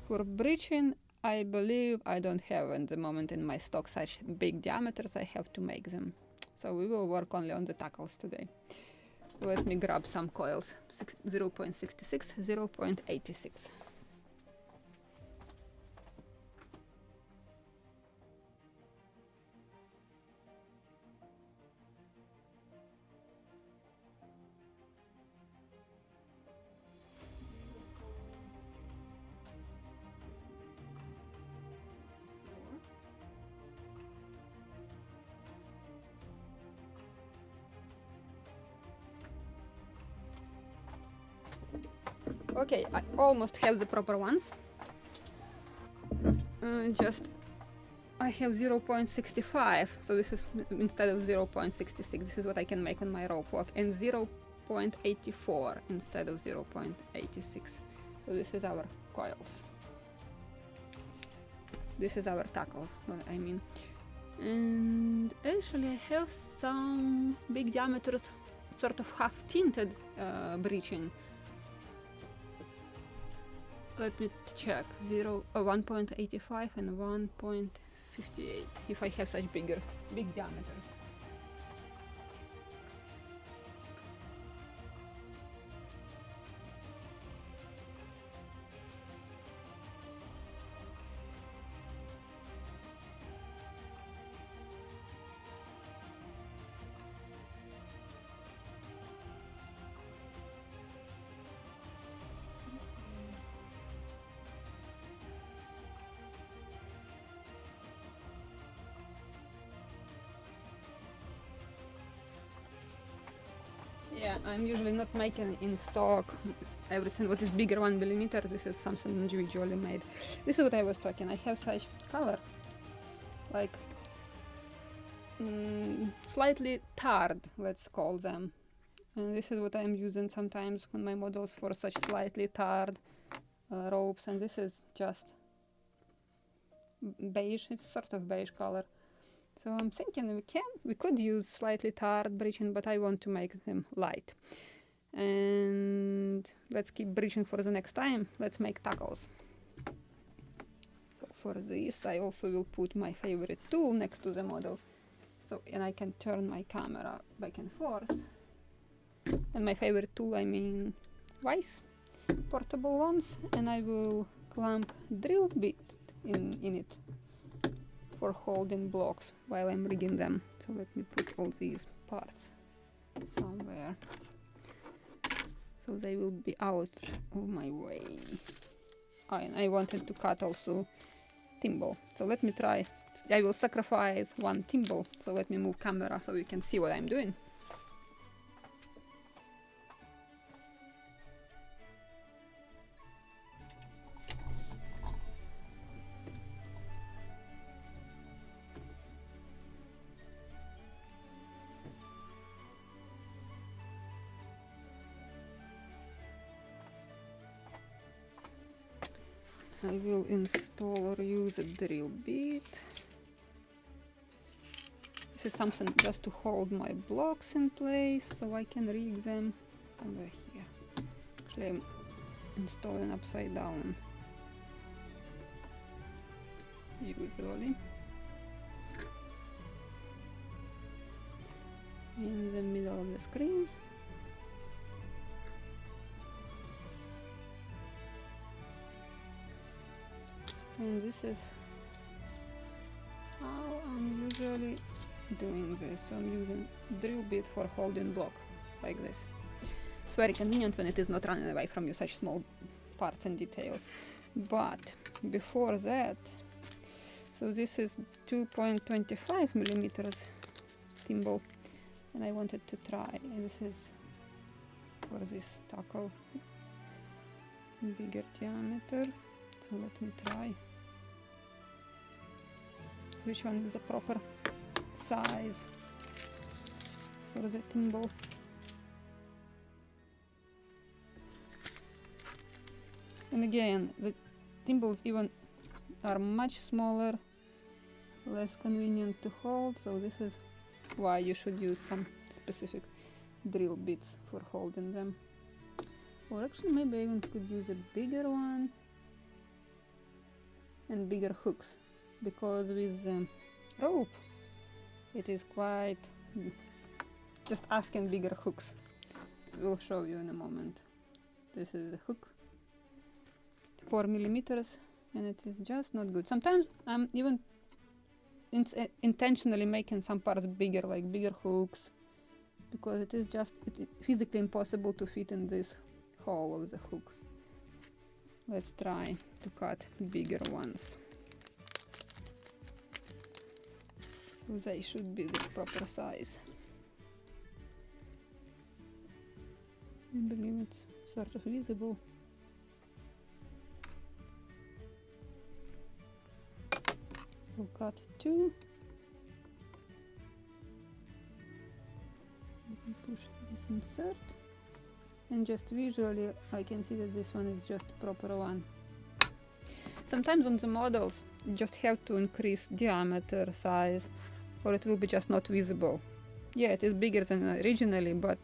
For breeching, I believe I don't have at the moment in my stock such big diameters. I have to make them. So we will work only on the tackles today. Let me grab some coils. 0.66, 0.86. Okay, I almost have the proper ones. I have 0.65, so this is instead of 0.66, this is what I can make on my rope walk, and 0.84 instead of 0.86. So this is our coils. This is our tackles, what I mean. And actually I have some big diameters, sort of half-tinted breeching. Let me check. 1.85 and 1.58 if I have such big diameters. Yeah, I'm usually not making in stock everything what is bigger 1 millimeter. This is something individually made. This is what I was talking. I have such color, like slightly tarred, let's call them. And this is what I'm using sometimes on my models for such slightly tarred ropes, and this is just beige. It's sort of beige color. So I'm thinking we could use slightly tarred breeching, but I want to make them light. And let's keep breeching for the next time. Let's make tackles. So for this I also will put my favorite tool next to the model. So, and I can turn my camera back and forth. And my favorite tool, I mean Weiss, portable ones, and I will clamp drill bit in it for holding blocks while I'm rigging them. So let me put all these parts somewhere so they will be out of my way. Oh, and I wanted to cut also thimble, so let me try. I will sacrifice one thimble, so let me move camera so you can see what I'm doing. I will install or use a drill bit. This is something just to hold my blocks in place so I can rig them somewhere here. Actually, I'm installing upside down usually. In the middle of the screen. And this is how I'm usually doing this. So I'm using drill bit for holding block like this. It's very convenient when it is not running away from you, such small parts and details. But before that, so this is 2.25 millimeters thimble, and I wanted to try, and this is for this tackle bigger diameter. So let me try which one is the proper size for the thimble. And again, the thimbles even are much smaller, less convenient to hold, so this is why you should use some specific drill bits for holding them. Or actually maybe I even could use a bigger one and bigger hooks, because with rope it is quite just asking bigger hooks. We'll show you in a moment. This is a hook, 4 millimeters, and it is just not good. Sometimes I'm even intentionally making some parts bigger, like bigger hooks, because it is just physically impossible to fit in this hole of the hook. Let's try to cut bigger ones. So they should be the proper size. I believe it's sort of visible. We'll cut 2. Let me push this insert. And just visually I can see that this one is just a proper one. Sometimes on the models you just have to increase diameter, size, or it will be just not visible. Yeah, it is bigger than originally, but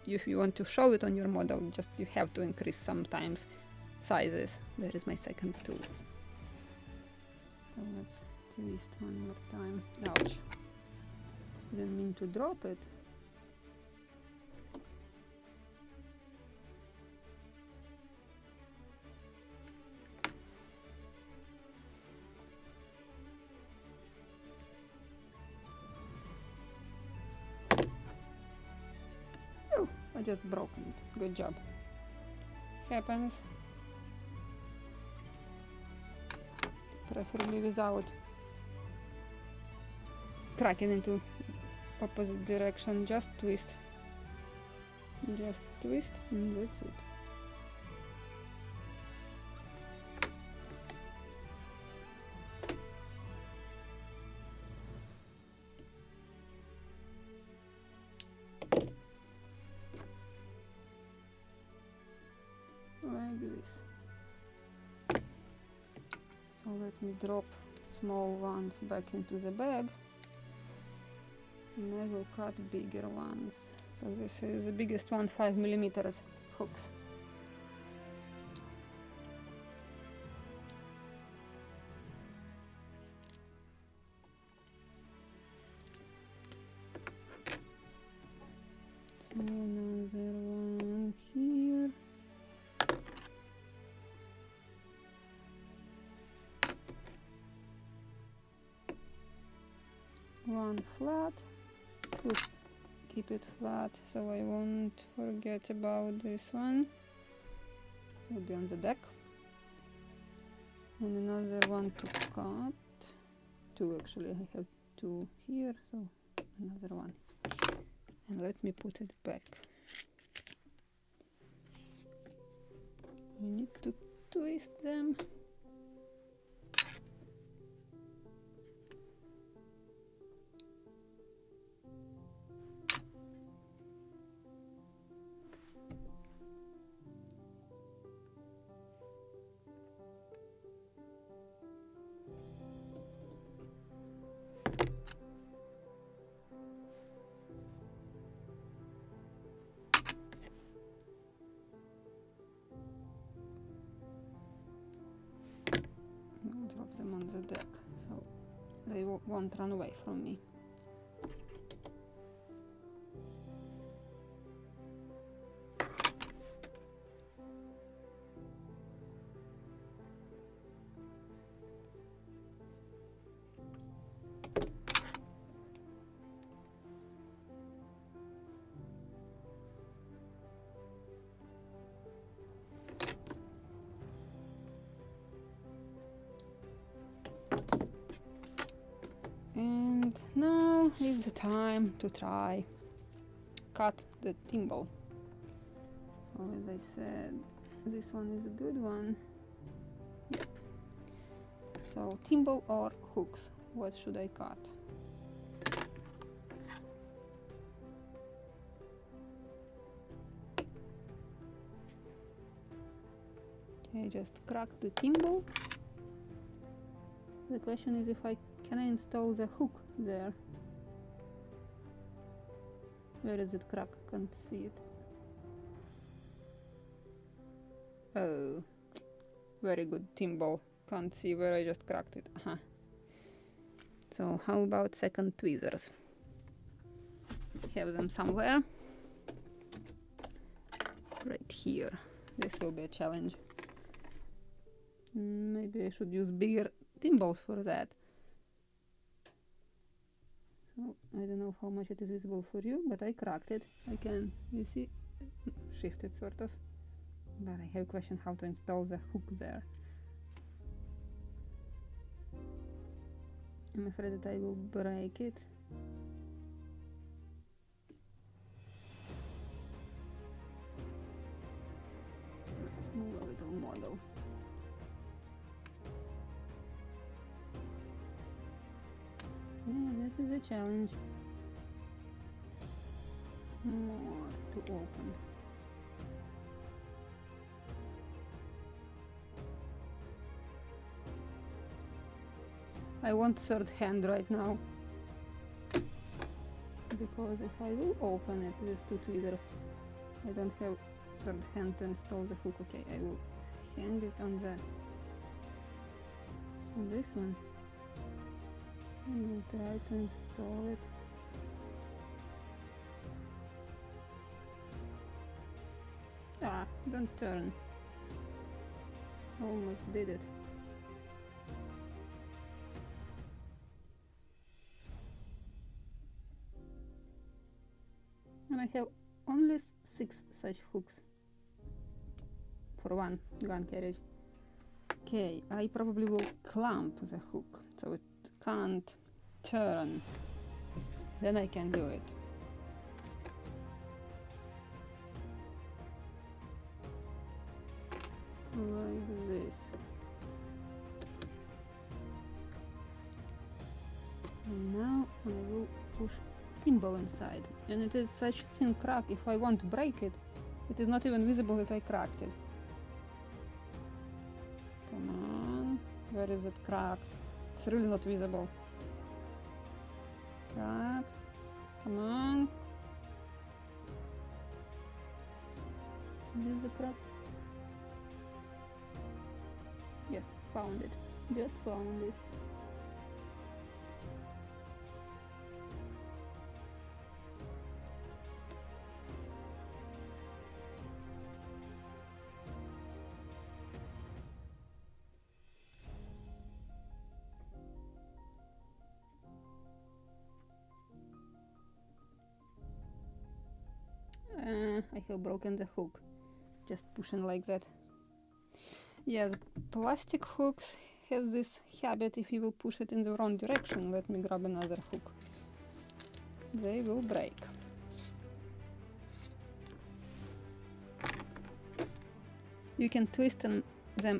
if you want to show it on your model, just you have to increase sometimes sizes. Where is my second tool? So let's twist one more time. Ouch. Didn't mean to drop it. I just broke it. Good job. Happens. Preferably without cracking into opposite direction. Just twist. Just twist, and that's it. like this. So let me drop small ones back into the bag, and I will cut bigger ones. So this is the biggest one, 5mm hooks. So another one here. One flat. We'll keep it flat so I won't forget about this one. It will be on the deck. And another one to cut. Two actually, I have two here, so another one. And let me put it back. I need to twist them. Drop them on the deck so they won't run away from me. And now is the time to try cut the thimble. So as I said, this one is a good one. Yep. So thimble or hooks, what should I cut? Okay, just crack the thimble. The question is if I can install the hook there. Where is it crack? Can't see it. Oh, very good thimble. Can't see where I just cracked it. So how about second tweezers? Have them somewhere. Right here. This will be a challenge. Maybe I should use bigger thimbles for that. So I don't know how much it is visible for you, but I cracked it. I can, you see, shift it sort of. But I have a question how to install the hook there. I'm afraid that I will break it. Let's move a little model. Yeah, this is a challenge. More to open. I want third hand right now. Because if I will open it with two tweezers, I don't have third hand to install the hook. Okay, I will hang it on this one. I will try to install it. Ah, don't turn. Almost did it. And I have only 6 such hooks for one gun carriage. Okay, I probably will clamp the hook so it can't turn. Then I can do it. Like this. And now I will push thimble inside. And it is such thin crack, if I want to break it, it is not even visible that I cracked it. Where is it cracked? It's really not visible. Cracked. Come on. This is a crack. Yes, found it. Just found it. I have broken the hook. Just pushing like that. Yes, plastic hooks has this habit if you will push it in the wrong direction. Let me grab another hook. They will break. You can twist them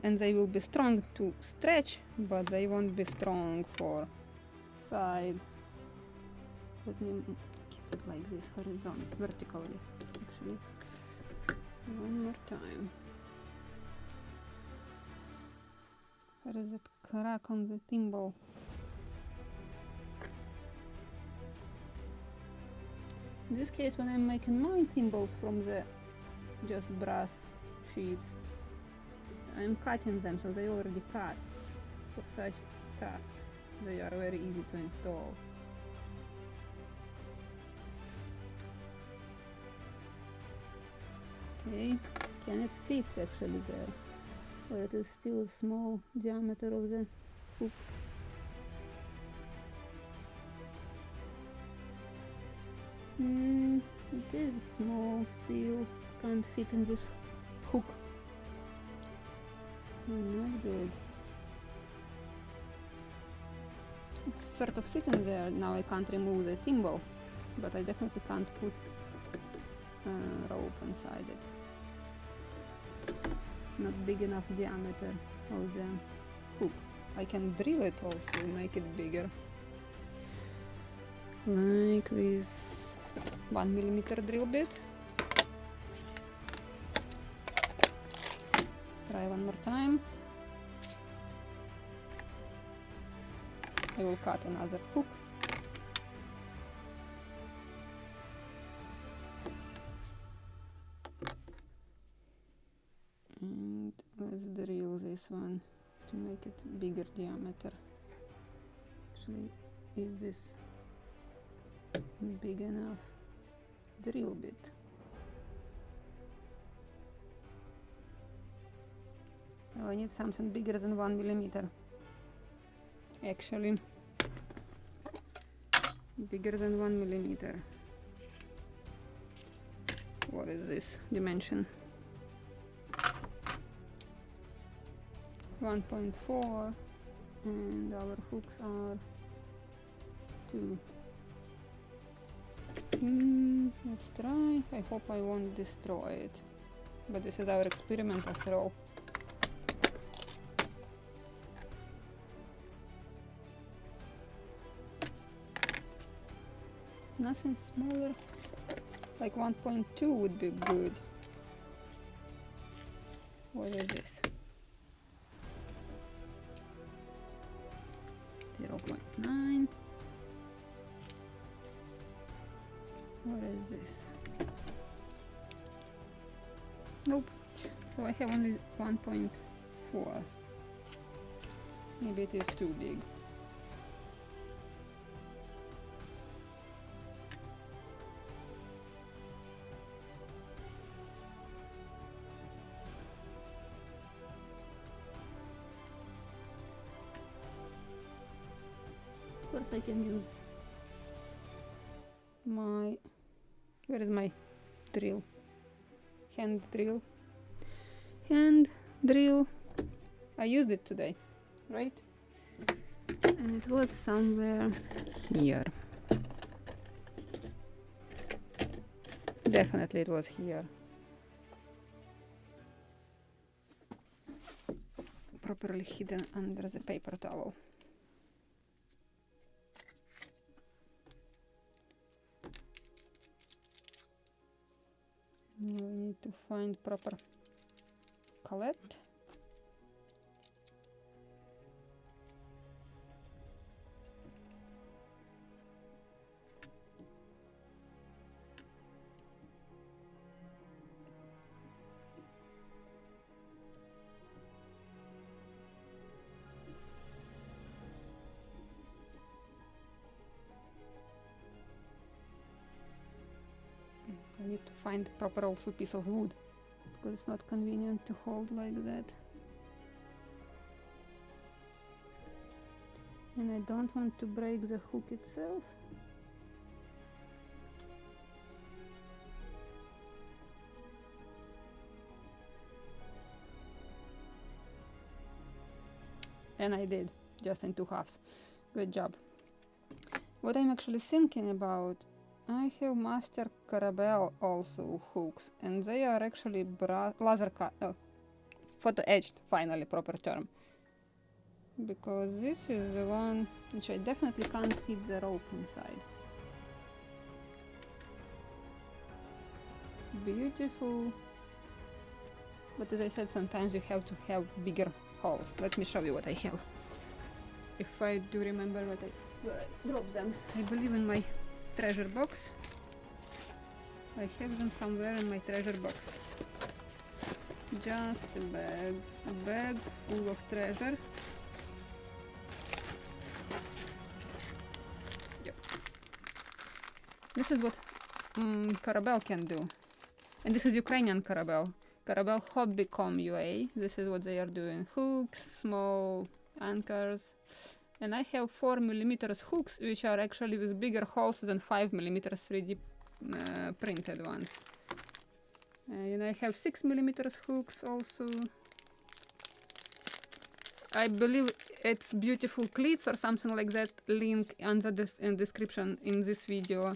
and they will be strong to stretch, but they won't be strong for side. Let me keep it like this, vertically, actually. One more time. There is that crack on the thimble. In this case, when I'm making my thimbles from the just brass sheets, I'm cutting them, so they already cut. For such tasks, they are very easy to install. Okay, can it fit actually there? Or it is still a small diameter of the hook? It is small still, can't fit in this hook. Not good. It's sort of sitting there, now I can't remove the thimble, but I definitely can't put rope inside it. Not big enough diameter of the hook. I can drill it also, make it bigger. Like with 1mm drill bit. Try one more time. I will cut another hook. And let's drill this one to make it bigger diameter. Actually, is this big enough? Drill bit. So I need something bigger than 1mm. Actually, bigger than 1mm. What is this dimension? 1.4, and our hooks are 2. Let's try. I hope I won't destroy it. But this is our experiment after all. Nothing smaller. Like 1.2 would be good. What is this? 0.9. What is this? Nope. So I have only 1.4. Maybe it is too big. Of course I can use my... Where is my drill? Hand drill. Hand drill. I used it today, right? And it was somewhere here. Definitely it was here. Properly hidden under the paper towel. Now we need to find proper collet. need to find proper also piece of wood, because it's not convenient to hold like that. And I don't want to break the hook itself. And I did, just in 2 halves. Good job. What I'm actually thinking about, I have Master Carabel also hooks, and they are actually laser cut, photo etched, finally, proper term. Because this is the one which I definitely can't fit the rope inside. Beautiful. But as I said, sometimes you have to have bigger holes. Let me show you what I have. If I do remember where I dropped them. I believe in my treasure box. I have them somewhere in my treasure box. Just a bag full of treasure. Yep. This is what Carabel can do. And this is Ukrainian Carabel. Carabel Hobby.com UA. This is what they are doing. Hooks, small anchors. And I have 4mm hooks, which are actually with bigger holes than 5mm 3D printed ones. And I have 6mm hooks also. I believe it's beautiful cleats or something like that. Link under this in description in this video.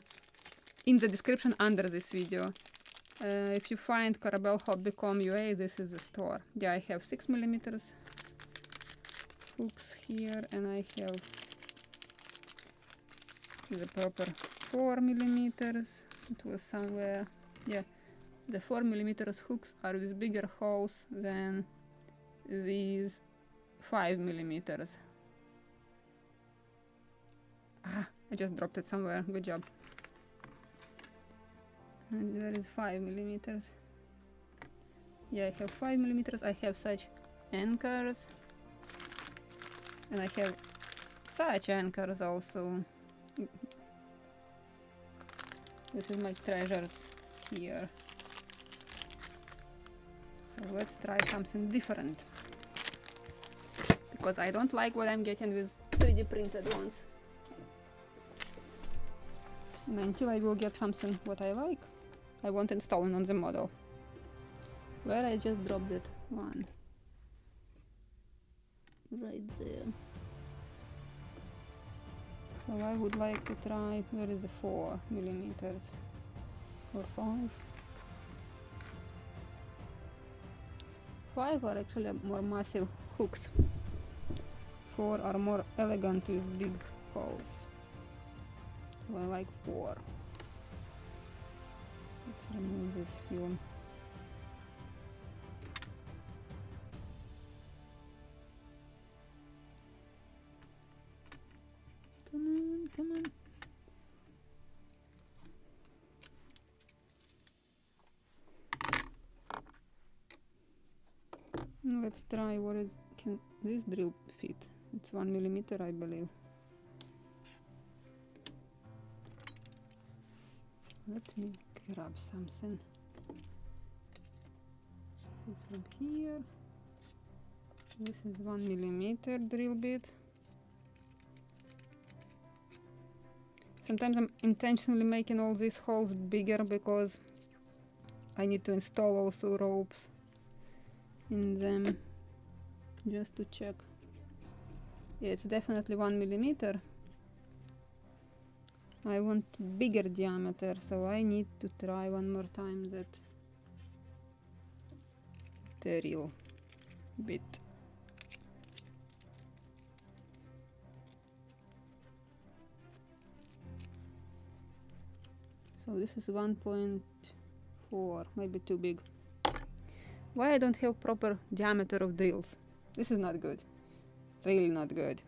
In the description under this video. If you find Carabel Hobby.com UA, this is the store. Yeah, I have 6mm hooks here, and I have the proper 4mm. It was somewhere. Yeah, the 4mm hooks are with bigger holes than these 5mm. Ah, I just dropped it somewhere. Good job. And where is 5mm? Yeah, I have 5mm. I have such anchors. And I have such anchors also. This is my treasures here. So let's try something different. Because I don't like what I'm getting with 3D printed ones. And until I will get something what I like, I won't install it on the model. Where I just dropped it. One. Right there. So I would like to try, where is the 4mm or 5? 5 are actually more massive hooks. 4 are more elegant with big holes. So I like 4. Let's remove this film. Come on. Let's try what is, can this drill fit? It's 1mm, I believe. Let me grab something. This is from here. This is 1mm drill bit. Sometimes I'm intentionally making all these holes bigger because I need to install also ropes in them, just to check. Yeah, it's definitely 1mm. I want bigger diameter, so I need to try one more time that drill bit. So this is 1.4, maybe too big. Why I don't have proper diameter of drills? This is not good. Really not good.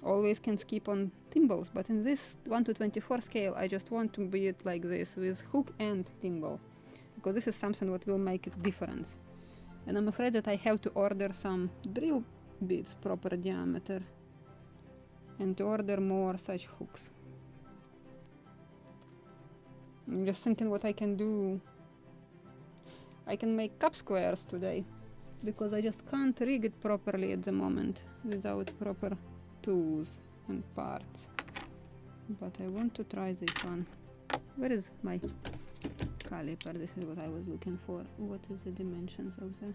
Always can skip on thimbles, but in this 1:24 scale I just want to be it like this, with hook and thimble. Because this is something what will make a difference. And I'm afraid that I have to order some drill bits proper diameter. And to order more such hooks. I'm just thinking what I can do. I can make cup squares today, because I just can't rig it properly at the moment without proper tools and parts. But I want to try this one. Where is my caliper? This is what I was looking for. What is the dimensions of the...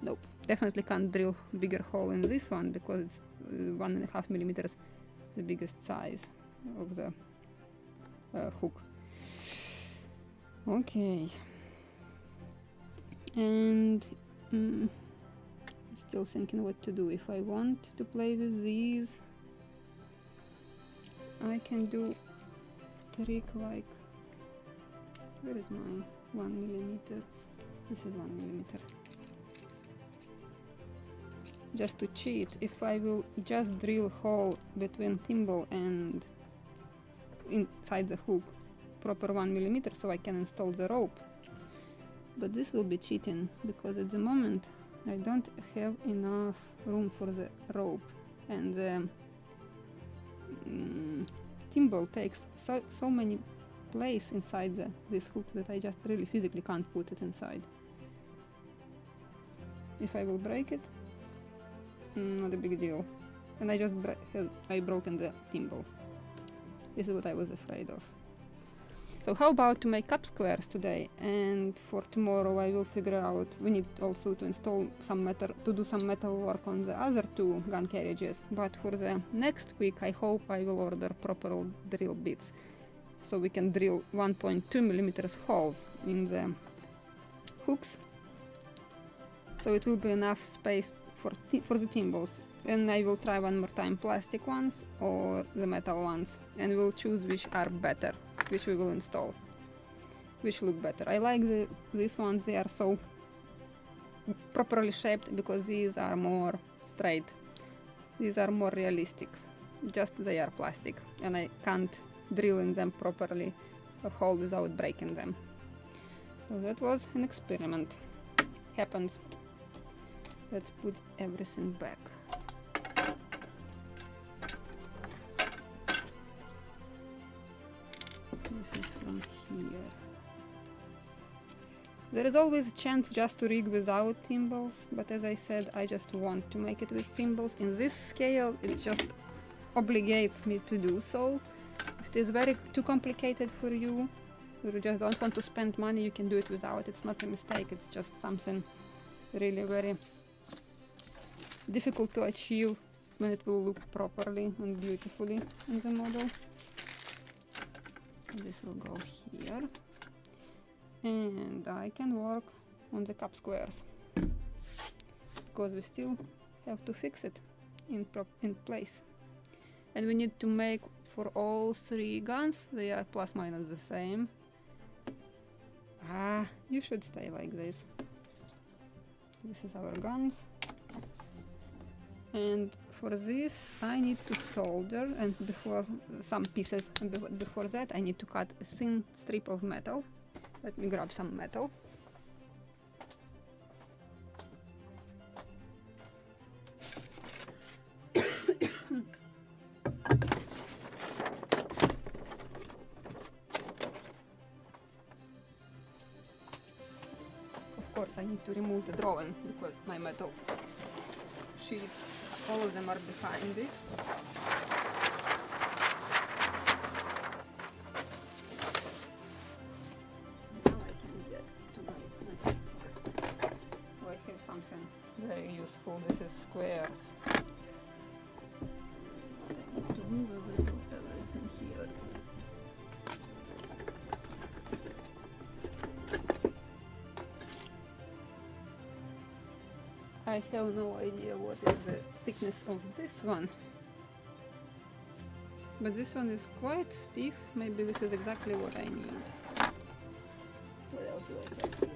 Nope, definitely can't drill bigger hole in this one, because it's 1.5 millimeters, the biggest size of the hook. Okay. And I'm still thinking what to do. If I want to play with these, I can do trick like... Where is my 1 millimeter? This is 1 millimeter. Just to cheat, if I will just drill hole between thimble and inside the hook, proper 1 millimeter, so I can install the rope. But this will be cheating, because at the moment I don't have enough room for the rope, and the thimble takes so many place inside this hook that I just really physically can't put it inside. If I will break it, not a big deal. And I just broken the thimble. This is what I was afraid of. So how about to make cup squares today, and for tomorrow I will figure out, we need also to install some metal, to do some metal work on the other two gun carriages, but for the next week I hope I will order proper drill bits, so we can drill 1.2 millimeters holes in the hooks, so it will be enough space for the thimbles. And I will try one more time plastic ones or the metal ones, and we'll choose which are better, which we will install, which look better. I like these ones, they are so properly shaped, because these are more straight. These are more realistic, just they are plastic, and I can't drill in them properly a hole without breaking them. So that was an experiment. Happens. Let's put everything back. This is from here. There is always a chance just to rig without thimbles, but as I said, I just want to make it with thimbles. In this scale, it just obligates me to do so. If it is very too complicated for you, or you just don't want to spend money, you can do it without. It's not a mistake, it's just something really very difficult to achieve when it will look properly and beautifully in the model. This will go here, and I can work on the cup squares, because we still have to fix it in place. And we need to make for all three guns, they are plus minus the same. You should stay like this. This is our guns. And for this I need to solder, and before some pieces, before that I need to cut a thin strip of metal. Let me grab some metal. Of course I need to remove the drawing, because my metal sheets, all of them are behind it. Now I can get to my parts. Oh, I have something very useful. This is squares. I need to move everything here. I have no idea what is the thickness of this one, but this one is quite stiff. Maybe this is exactly what I need. What else do I have here?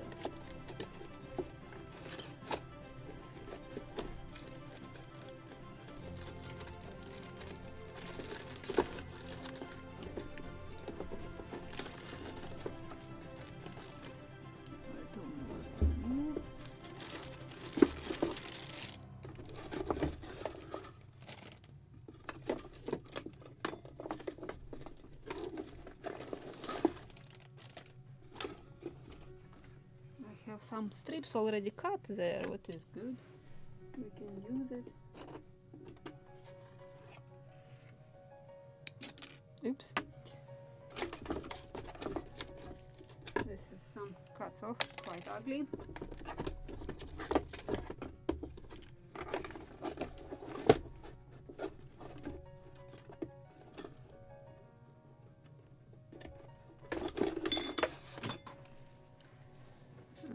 some strips already cut there, what is good. We can use it. Oops. This is some cuts off, quite ugly.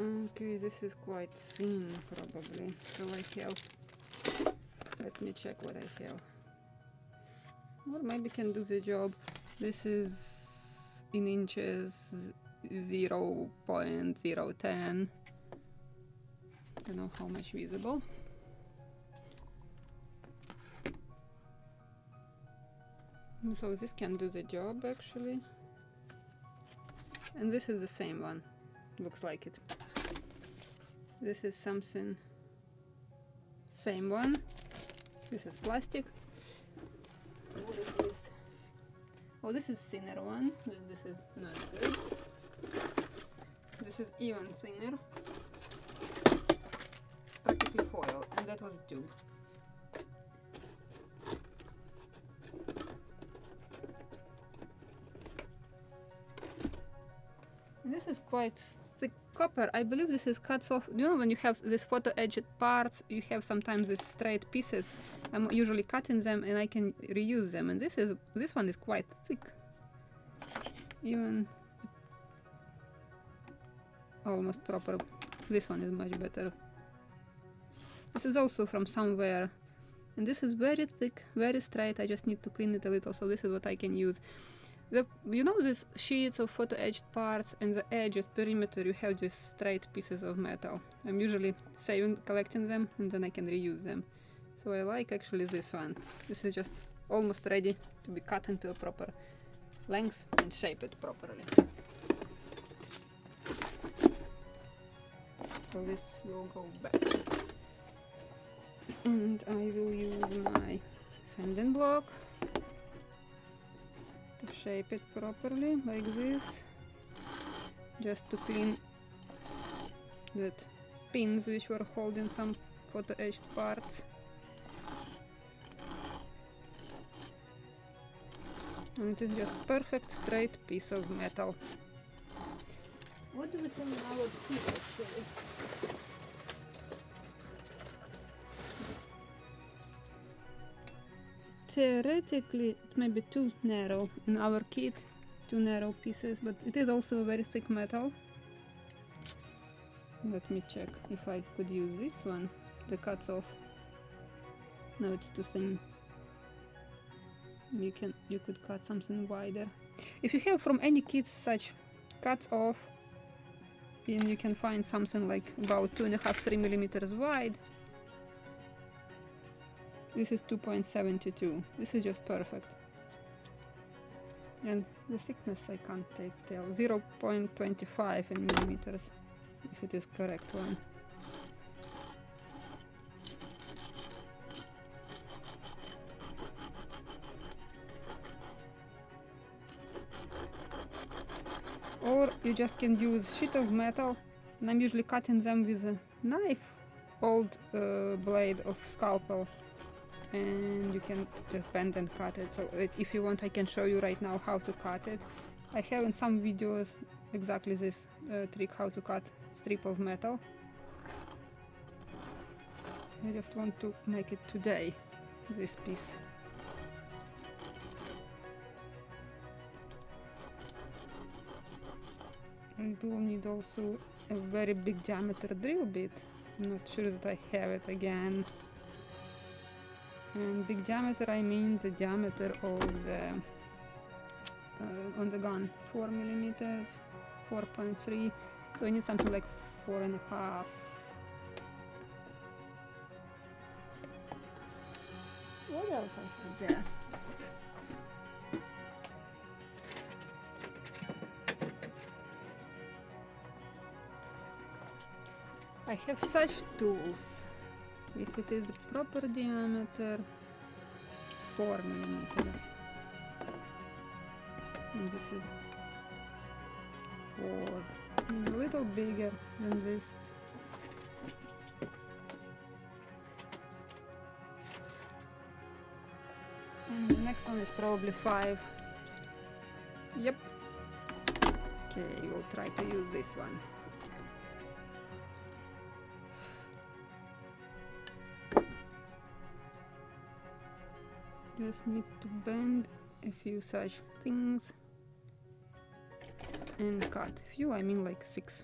Okay, this is quite thin probably, so I have, let me check what I have. Or maybe can do the job. This is in inches 0.010. Don't know how much visible. So this can do the job actually. And this is the same one. Looks like it. This is something, same one. This is plastic. What is this? Oh, this is thinner one. This is not good. This is even thinner. Practically foil, and that was a tube. And this is quite thick copper. I believe this is cuts off. You know, when you have this photo edged parts, you have sometimes these straight pieces. I'm usually cutting them and I can reuse them. And this one is quite thick. Even almost proper. This one is much better. This is also from somewhere. And this is very thick, very straight. I just need to clean it a little. So this is what I can use. You know these sheets of photo edged parts, and the edges, perimeter, you have just straight pieces of metal. I'm usually collecting them, and then I can reuse them. So I like actually this one. This is just almost ready to be cut into a proper length and shape it properly. So this will go back. And I will use my sanding block to shape it properly, like this, just to clean that pins which were holding some photo edged parts. And it is just perfect straight piece of metal. What do we think our piece actually? Theoretically, it may be too narrow in our kit, too narrow pieces, but it is also a very thick metal. Let me check if I could use this one, the cuts off. No, it's too thin. You could cut something wider. If you have from any kit such cuts off, then you can find something like about 2.5-3 millimeters wide. This is 2.72. This is just perfect. And the thickness I can't tell. 0.25 in millimeters, if it is correct one. Or you just can use sheet of metal, and I'm usually cutting them with a knife, old blade of scalpel. And you can just bend and cut it. So if you want, I can show you right now how to cut it. I have in some videos exactly this trick, how to cut strip of metal. I just want to make it today, this piece. I will need also a very big diameter drill bit. I'm not sure that I have it again. And big diameter, I mean the diameter of the on the gun, 4 millimeters, 4.3. So I need something like 4.5. What else I have there? I have such tools. If it is proper diameter, it's 4 millimeters. And this is 4. A little bigger than this. next one is probably 5. Yep. Okay, we'll try to use this one. Just need to bend a few such things and cut. Few, I mean like 6.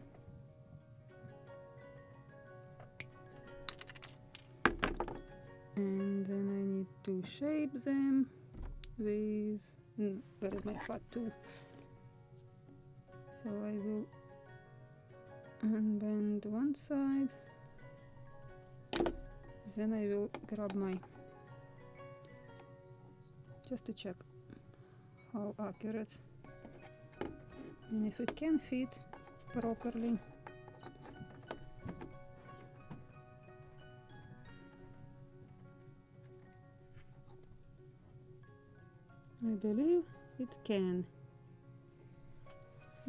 And then I need to shape them with... where is my flat tool? So I will unbend one side, then I will grab my... just to check how accurate and if it can fit properly. I believe it can.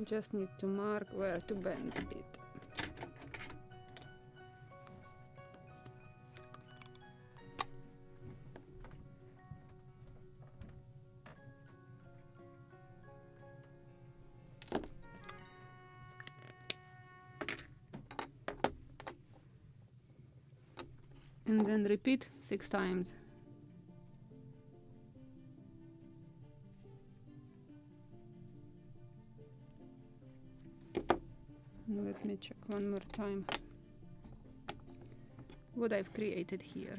Just need to mark where to bend it. And then repeat 6 times. Let me check one more time what I've created here.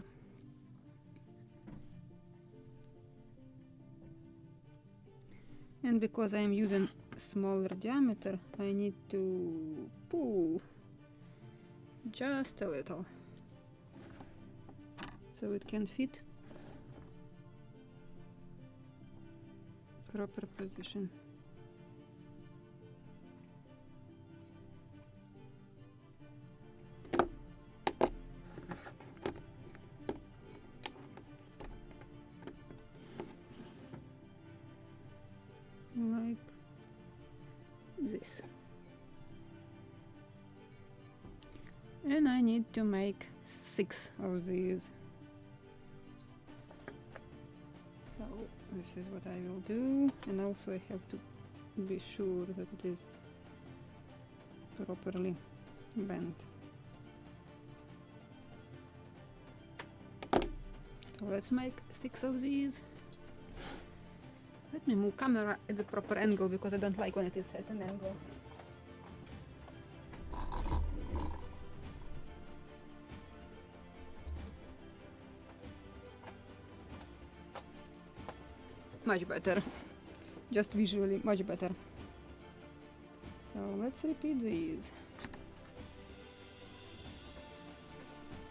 And because I'm using smaller diameter, I need to pull just a little so it can fit proper position. Like this. And I need to make 6 of these. So this is what I will do, and also I have to be sure that it is properly bent. So let's make 6 of these. Let me move camera at the proper angle because I don't like when it is at an angle. Much better. Just visually much better. So let's repeat these.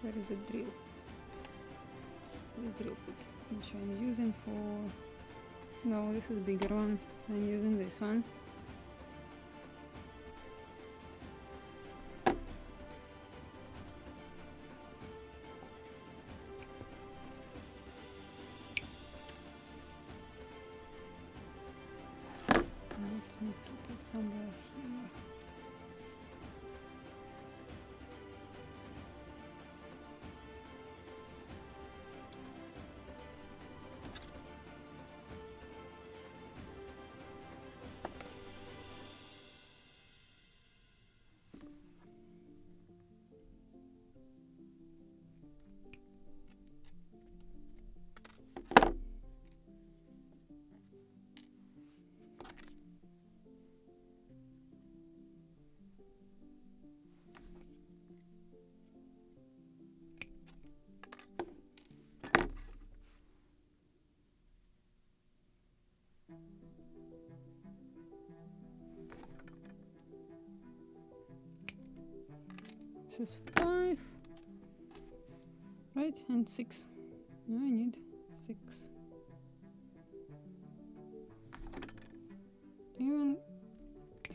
Where is the drill? The drill bit, which I'm using for... No, this is bigger one. I'm using this one. Let me keep it somewhere here. This is 5, right? And 6. I need 6. Even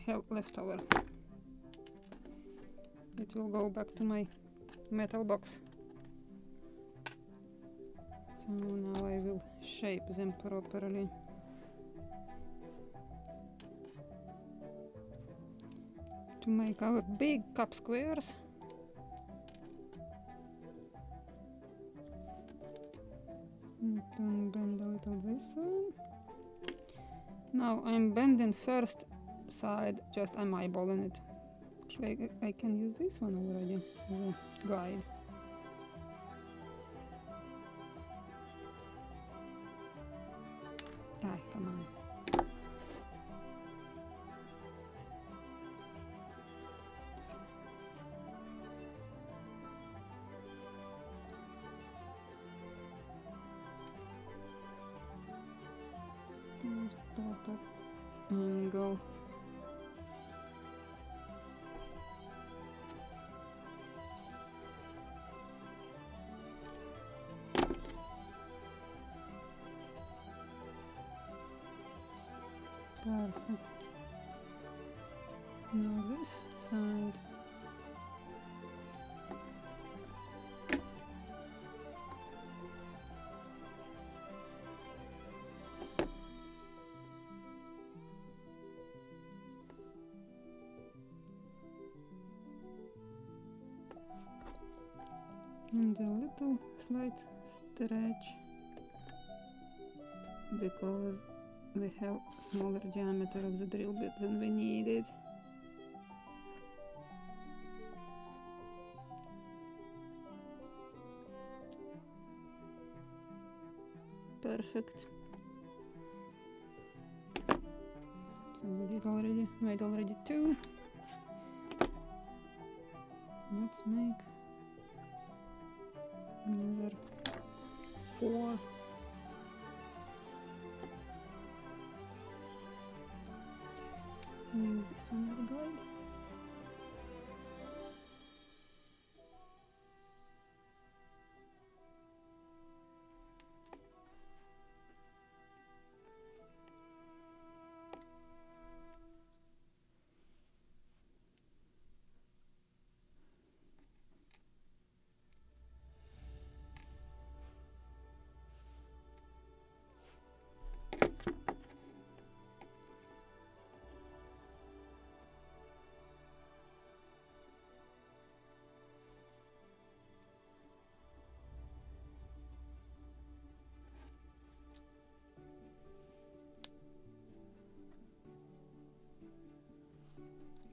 have leftover. It will go back to my metal box. So now I will shape them properly. To make our big cup squares. Need to bend a little this one. Now I'm bending first side, just I'm eyeballing it. Actually, I can use this one already as a guide. Ah, come on. Just proper angle. Perfect. Now this side. And a little slight stretch because we have smaller diameter of the drill bit than we needed. Perfect. So we made already 2. Let's make another 4. Use this one as a guide.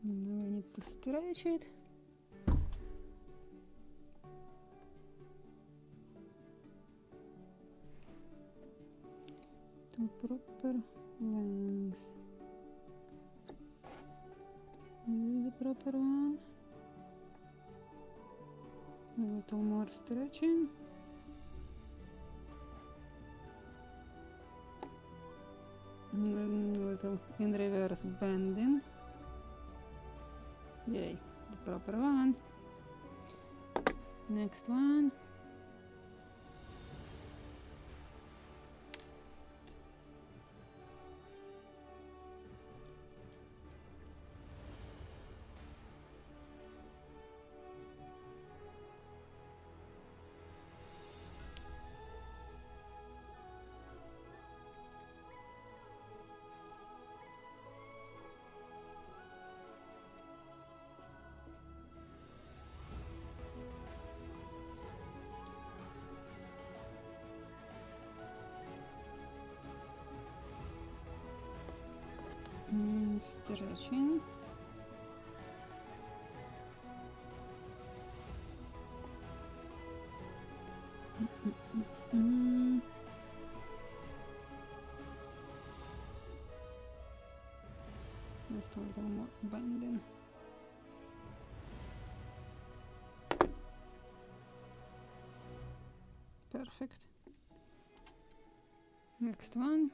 Now I need to stretch it. To proper length. This is the proper one. A little more stretching. And a little in reverse bending. Yay, the proper one. Next one. And stretching. Just a little more bending. Perfect. Next one.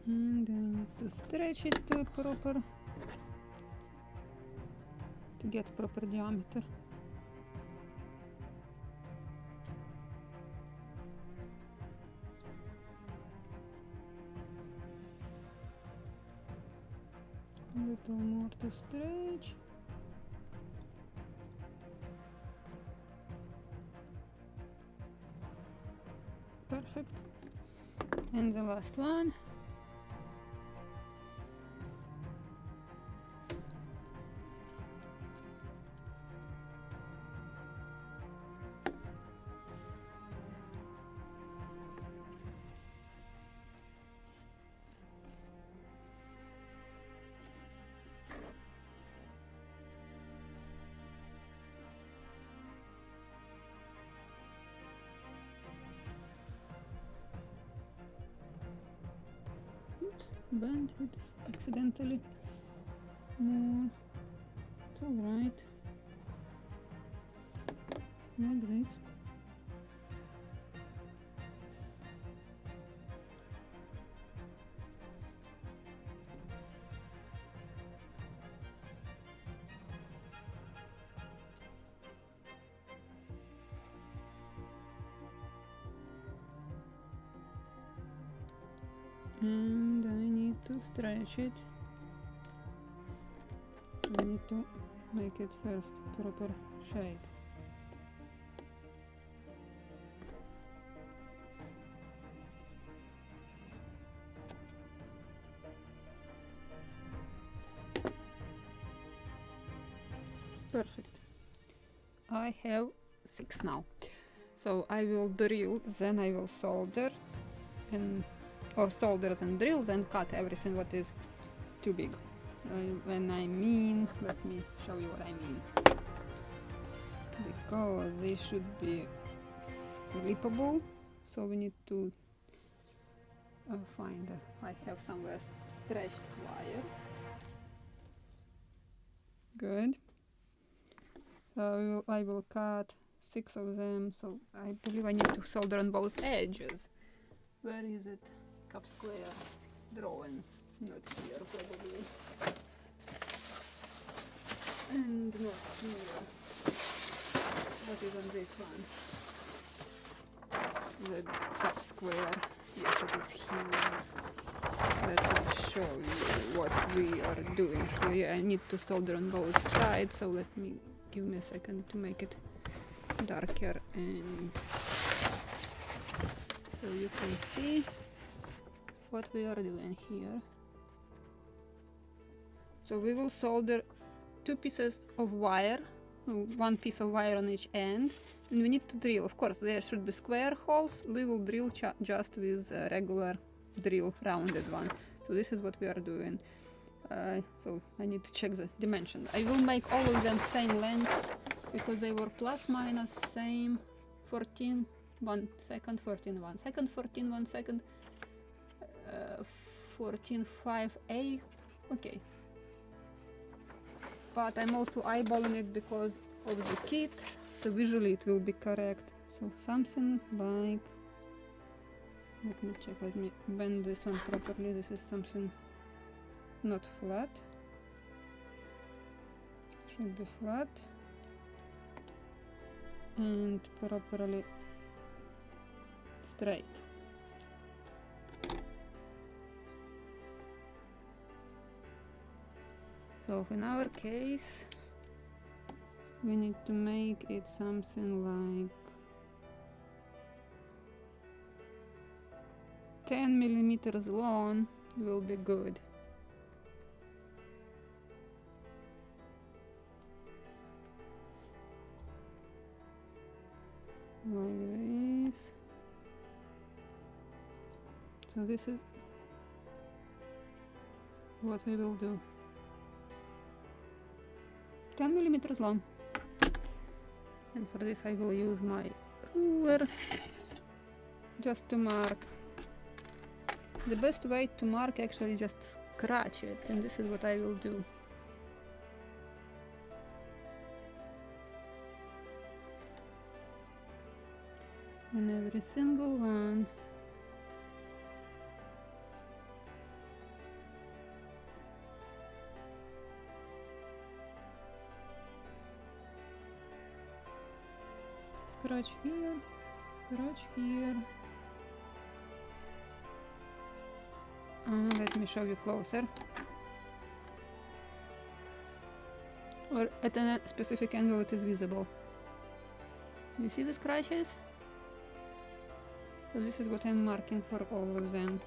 And I need to stretch it to get proper diameter. A little more to stretch. Perfect. And the last one. Oops, bent it accidentally more. It's alright. Like this. And I need to stretch it. I need to make it first proper shape. Perfect. I have 6 now. So I will drill, then I will solder, or solder and drill, then cut everything what is too big. When I mean, let me show you what I mean. Because they should be flippable, so we need to find. I have somewhere stretched wire. Good. So I will cut 6 of them. So I believe I need to solder on both edges. Where is it? Cup square drawing. Not here probably. And not here. What is on this one? The cup square. Yes, it is here. Let me show you what we are doing here. I need to solder on both sides, so give me a second to make it darker, and so you can see what we are doing here. So we will solder 2 pieces of wire, 1 piece of wire on each end, and we need to drill. Of course, there should be square holes. We will drill just with a regular drill, rounded one. So this is what we are doing. So I need to check the dimension. I will make all of them same length because they were plus minus same. 14 1 second, 14 1 second, 14 1 second, 14 5/8. Okay. But I'm also eyeballing it because of the kit, so visually it will be correct. So something like, let me check, let me bend this one properly. This is something not flat, should be flat and properly straight. So in our case, we need to make it something like 10 millimeters long will be good. Like this. So this is what we will do. 10 millimeters long. And for this I will use my ruler just to mark. The best way to mark actually just scratch it, and this is what I will do. And every single one. scratch here, scratch here. Let me show you closer. Or at a specific angle it is visible. You see the scratches? So this is what I'm marking for all of them.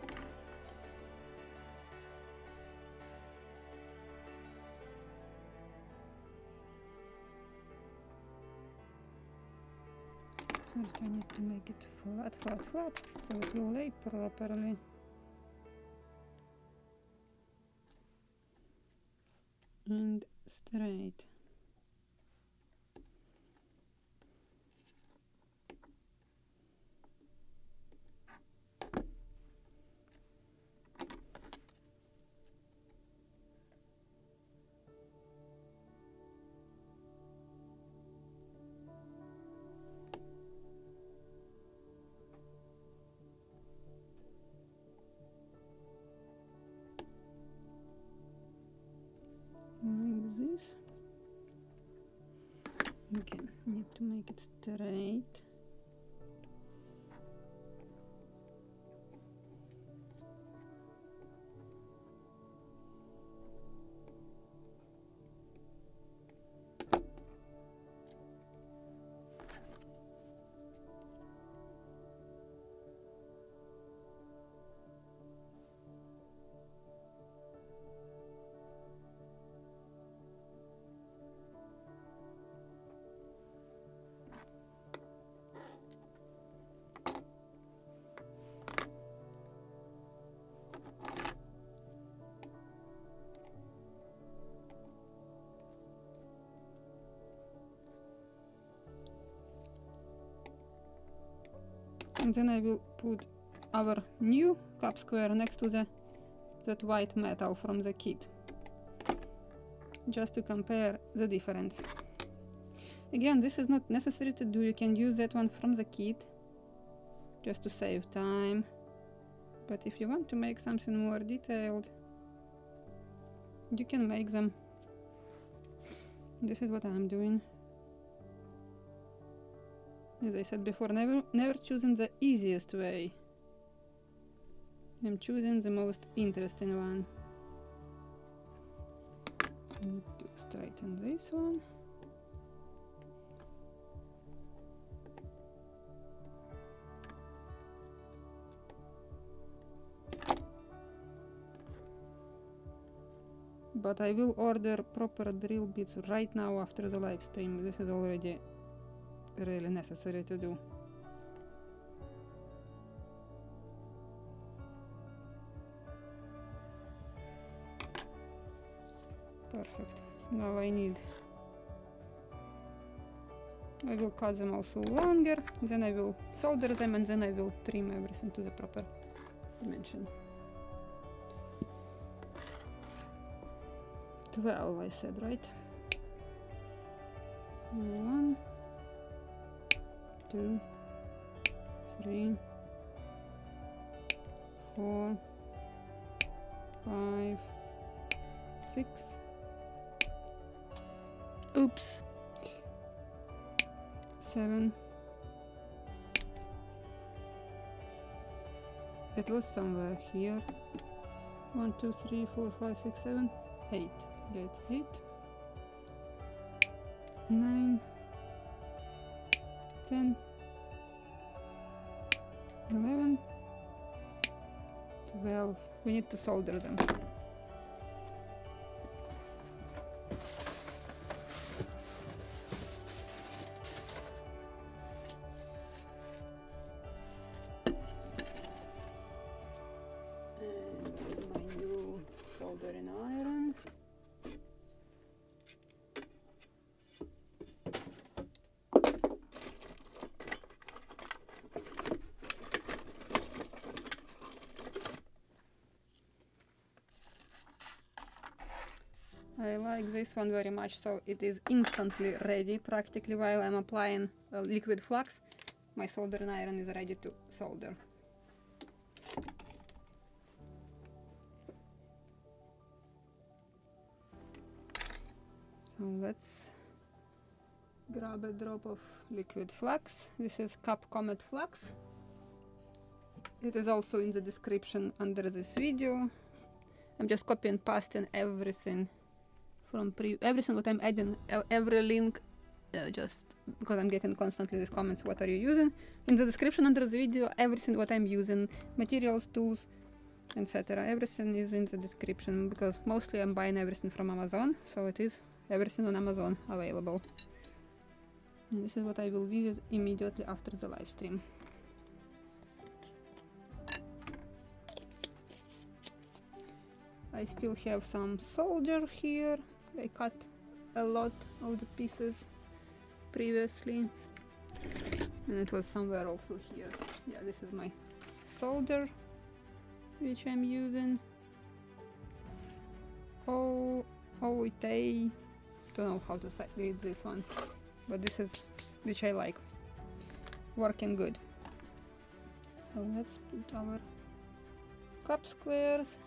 First I need to make it flat, flat, flat, so it will lay properly. And straight. Like this. Okay, need to make it straight. And then I will put our new cup square next to that white metal from the kit, just to compare the difference. Again, this is not necessary to do, you can use that one from the kit just to save time, but if you want to make something more detailed, you can make them. This is what I'm doing. As I said before, never choosing the easiest way. I'm choosing the most interesting one. Need to straighten this one. But I will order proper drill bits right now after the live stream. This is already really necessary to do. Perfect. Now I will cut them also longer, then I will solder them, and then I will trim everything to the proper dimension. 12 I said, right? 1, 2, 3, 4, 5, 6. Oops. 7. It was somewhere here. 1, 2, 3, 4, 5, 6, 7, 8. That's 8. 9, 10, 11, 12. We need to solder them. And my new soldering iron. I like this one very much, so it is instantly ready. Practically while I'm applying liquid flux, my soldering iron is ready to solder. So let's grab a drop of liquid flux. This is Cap Comet Flux. It is also in the description under this video. I'm just copy and pasting everything from everything what I'm adding, every link, just because I'm getting constantly these comments, what are you using? In the description under the video, everything what I'm using, materials, tools, etc. Everything is in the description, because mostly I'm buying everything from Amazon, so it is everything on Amazon available. And this is what I will visit immediately after the live stream. I still have some solder here. I cut a lot of the pieces previously, and it was somewhere also here. Yeah, this is my solder which I'm using. Oh, I don't know how to say this one, but this is which I like. Working good. So let's put our cup squares.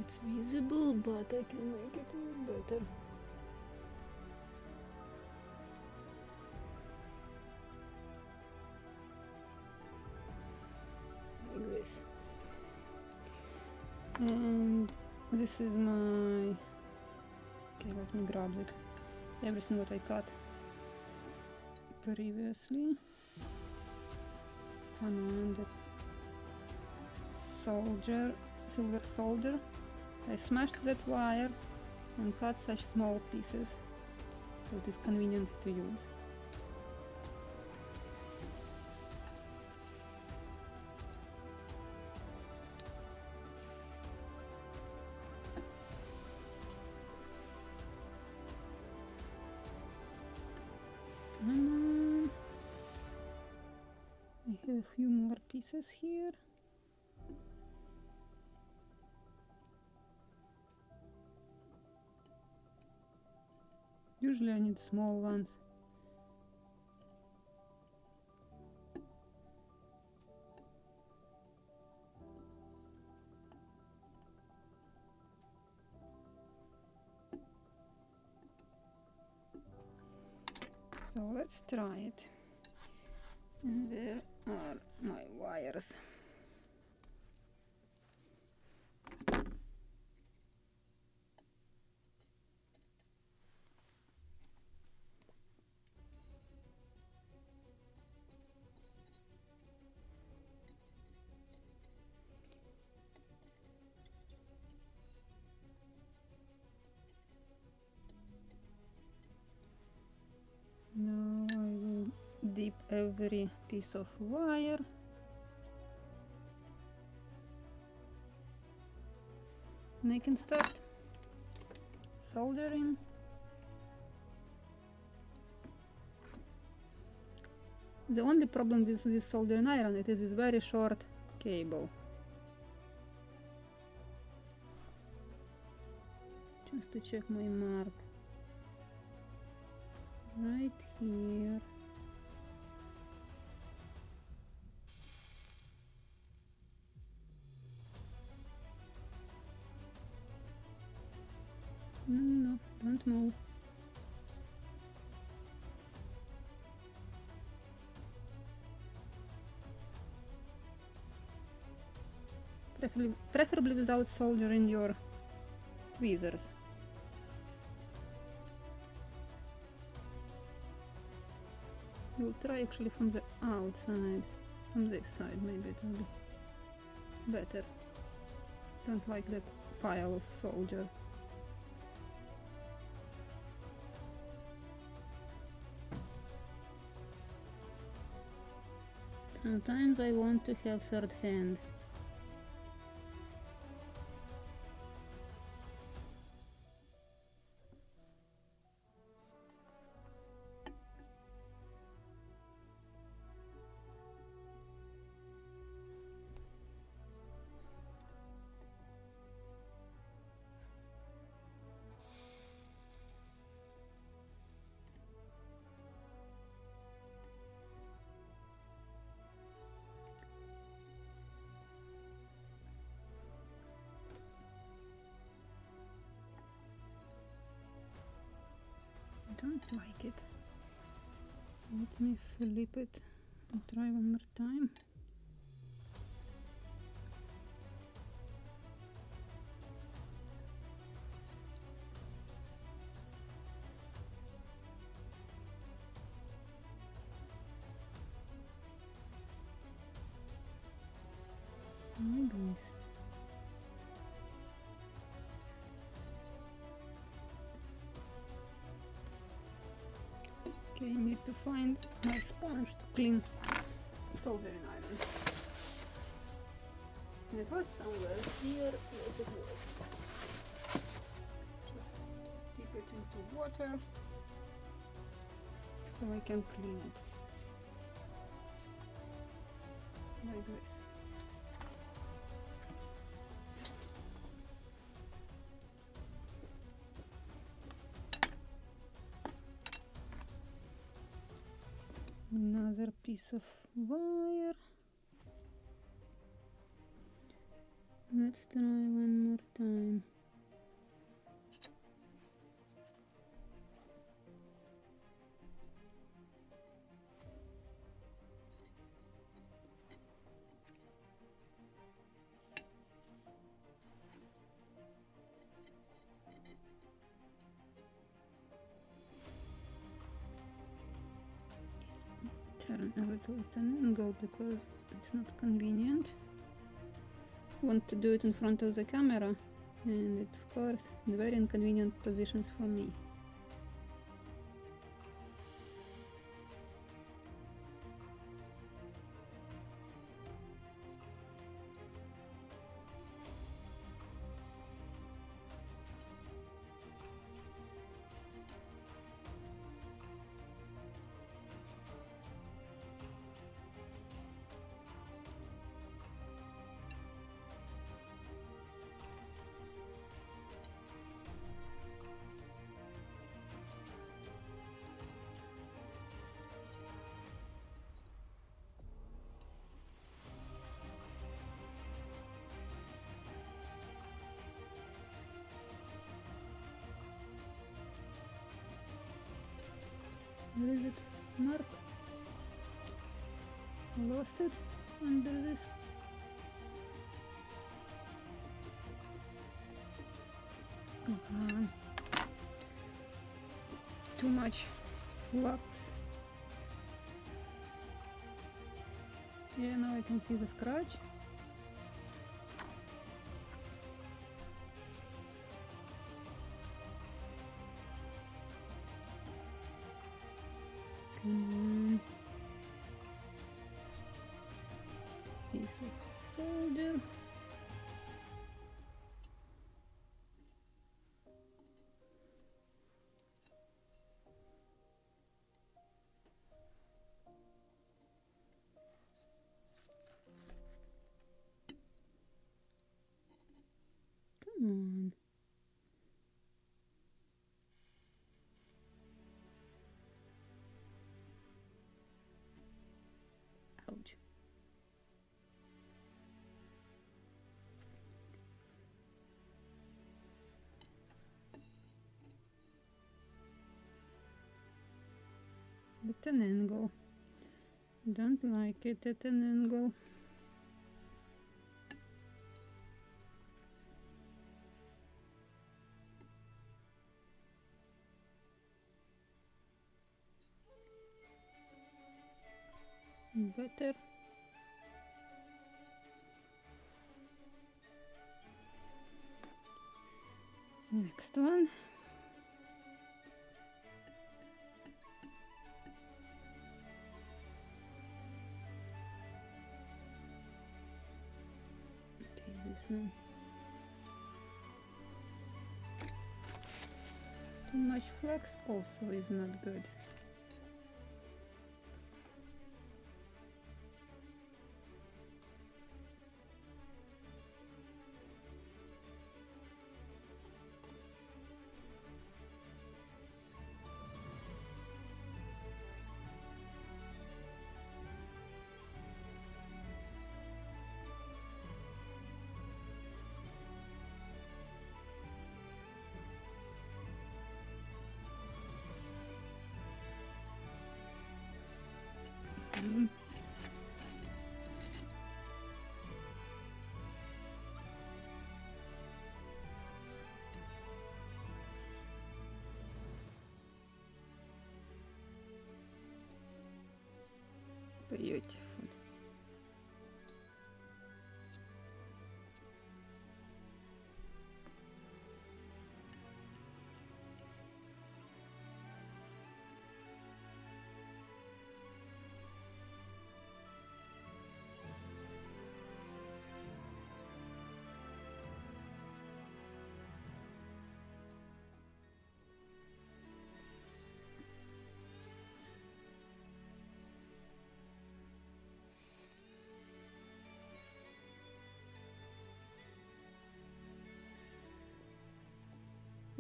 It's visible, but I can make it even better. Like this. And this is my... Okay, let me grab it. Everything what I cut previously. And that silver solder. I smashed that wire and cut such small pieces, so it is convenient to use. I have a few more pieces here. Usually I need small ones. So let's try it. And where are my wires? Now I will dip every piece of wire. And I can start soldering. The only problem with this soldering iron, it is with very short cable. Just to check my mark. Right here. No, don't move. Preferably without soldering your tweezers. We'll try actually from the outside, from this side, maybe it will be better. Don't like that pile of solder. Sometimes I want to have third hand. don't like it. Let me flip it and try one more time. Nice. Okay, need to find my sponge to clean soldering iron. And it was somewhere here. Yes, it was. Just dip it into water so I can clean it. Like this. Another piece of wire. Let's try one more time. Turn a little at an angle because it's not convenient. Want to do it in front of the camera, and it's of course in very inconvenient positions for me. Where is it? Mark? Lost it under this. Too much flux. Yeah, now I can see the scratch. Piece of solder. Come on. Ouch. At an angle. Don't like it at an angle. Better. Next one. Okay, this one. Too much flux also is not good. Beautiful.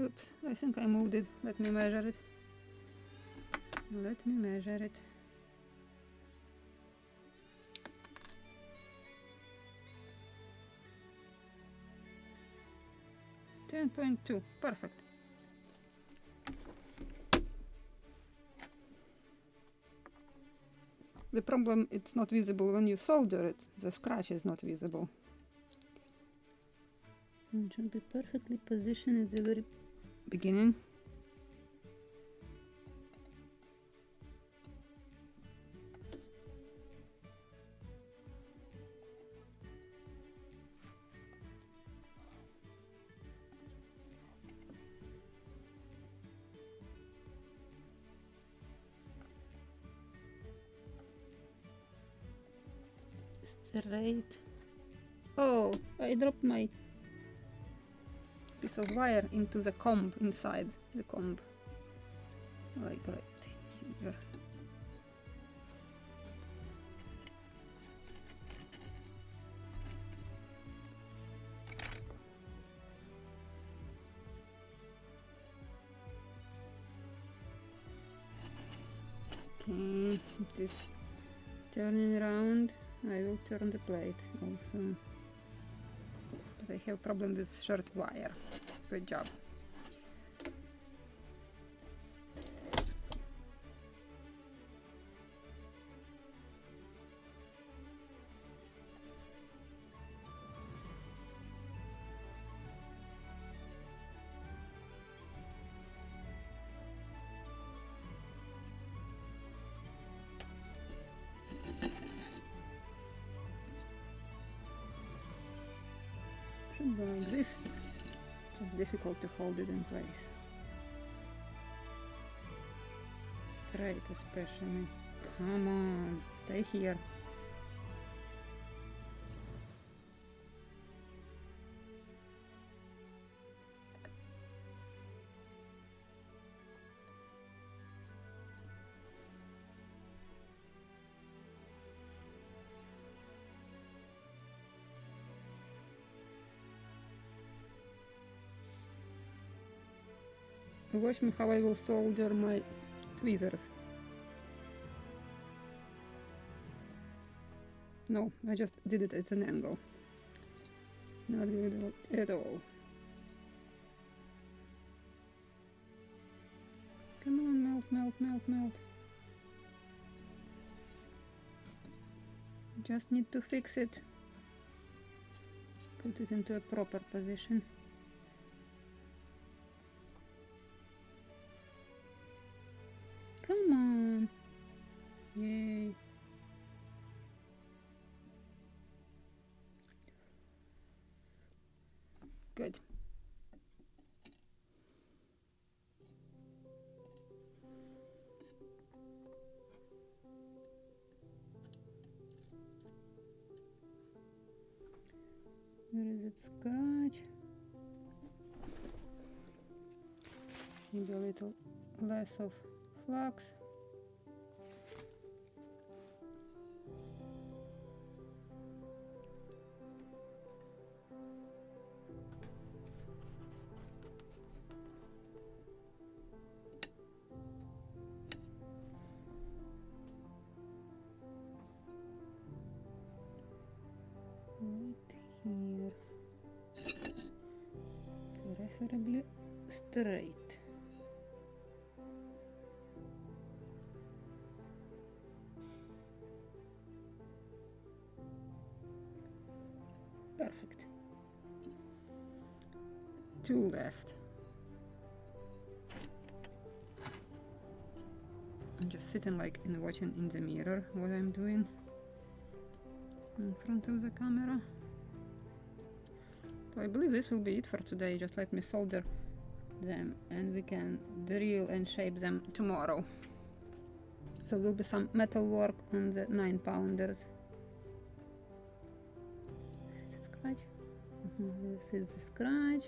Oops, I think I moved it. Let me measure it. Let me measure it. 10.2. Perfect. The problem, it's not visible when you solder it. The scratch is not visible. It should be perfectly positioned at the very beginning. Straight. Oh, I dropped my piece of wire into the comb, inside the comb. Like right here. Okay, it is turning around. I will turn the plate also. But I have problem with short wire. Good job. Should go like this. It's difficult to hold it in place. Straight especially. Come on, stay here. Watch me how I will solder my tweezers. No, I just did it at an angle. Not good at all. Come on, melt, melt, melt, melt. Just need to fix it. Put it into a proper position. Come on. Yay. Good. Where is it? Scratch. Maybe a little less of flux. Right here. Preferably straight. Perfect. 2 left. just sitting like and watching in the mirror what I'm doing in front of the camera. So I believe this will be it for today. Just let me solder them and we can drill and shape them tomorrow. So will be some metal work on the 9-pounders. Is it scratch? This is the scratch.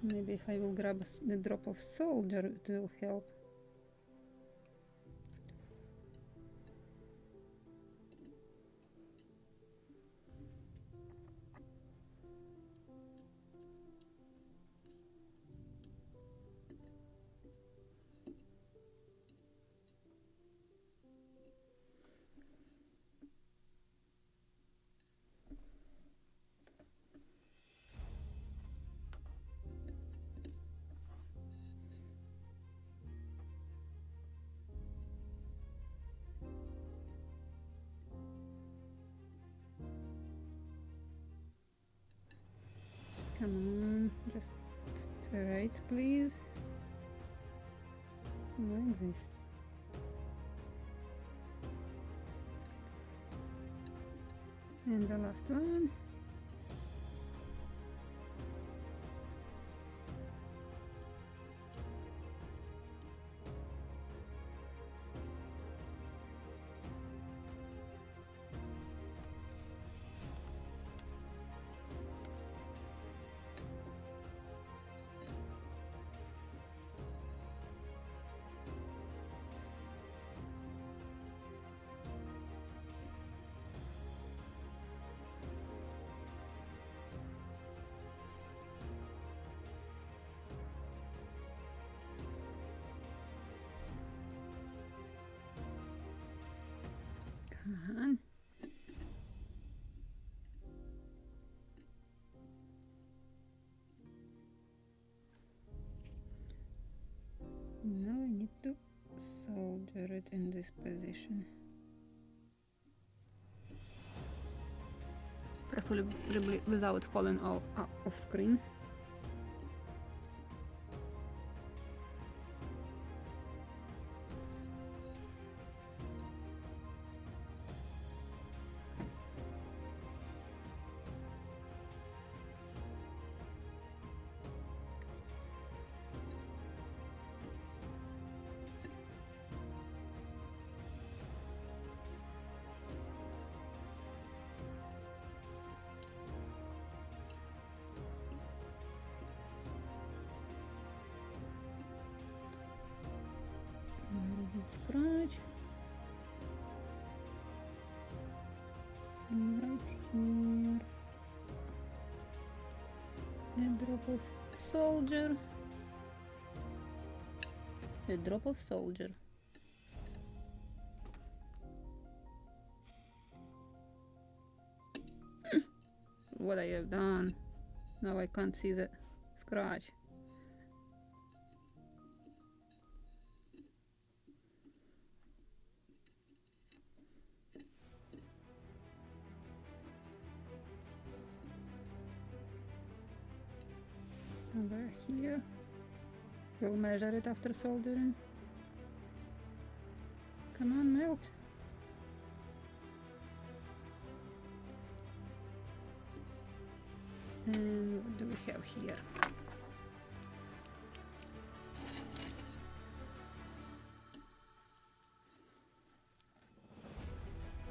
Maybe if I will grab the drop of solder, it will help. Come on, just straight, please. Like this. And the last one. Come on. Now I need to solder it in this position. Preferably without falling off screen. Where is it? Scratch. Right here. A drop of solder. A drop of solder. What I have done. Now I can't see the scratch. Over here. We'll measure it after soldering. Come on, melt. And what do we have here?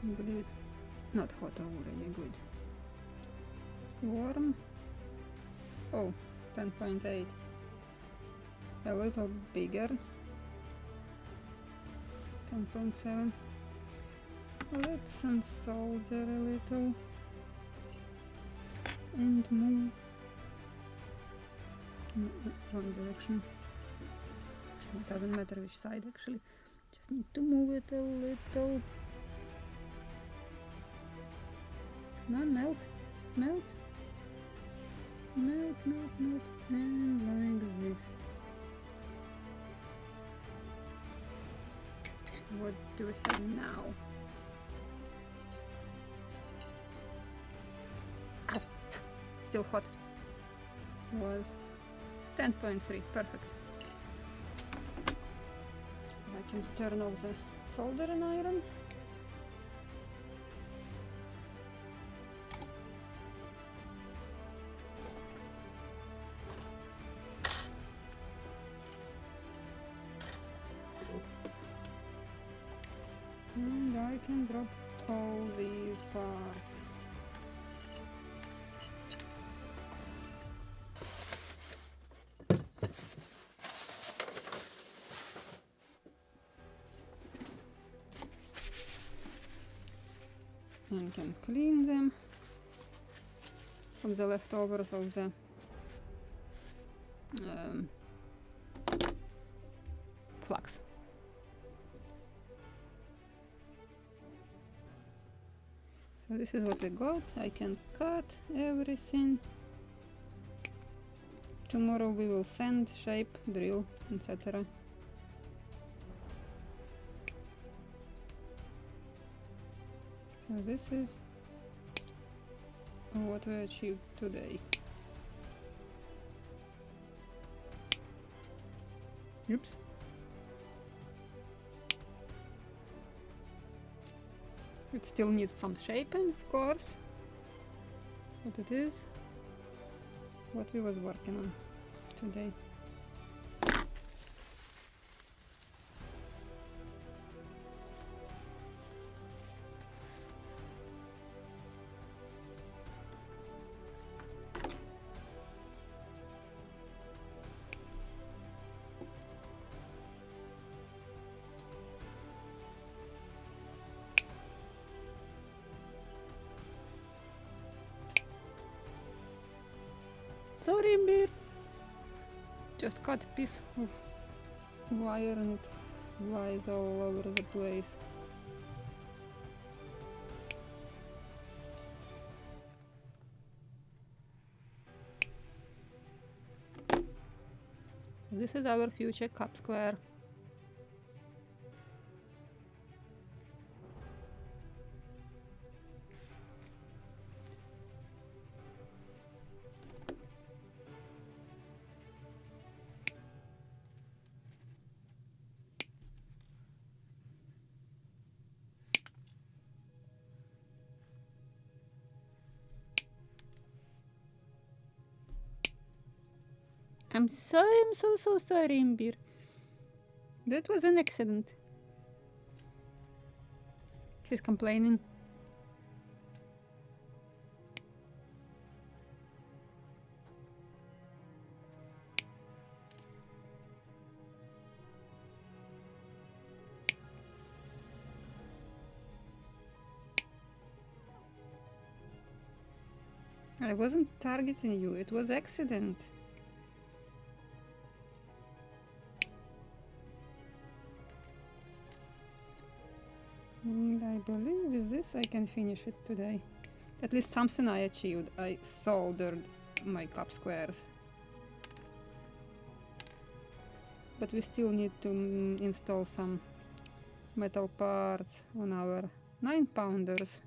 I believe it's not hot already, good. Warm. Oh, 10.8. A little bigger. 10.7. Let's unsolder a little and move in wrong direction. It doesn't matter which side actually. Just need to move it a little. Come on, melt, melt, melt, melt, melt, and like this. What do we have now? Ow. Still hot. Was 10.3, perfect. So I can turn off the soldering iron. And I can drop all these parts. And can clean them from the leftovers of the flux. So this is what we got. I can cut everything. Tomorrow we will sand, shape, drill, etc. So this is what we achieved today. Oops. It still needs some shaping, of course, but it is what we was working on today. Sorry, bear. Just cut a piece of wire and it flies all over the place. So this is our future cup square. I'm so sorry, Imbir. That was an accident. He's complaining. I wasn't targeting you, it was accident. And I believe with this I can finish it today. At least something I achieved. I soldered my cup squares. But we still need to install some metal parts on our 9-pounders.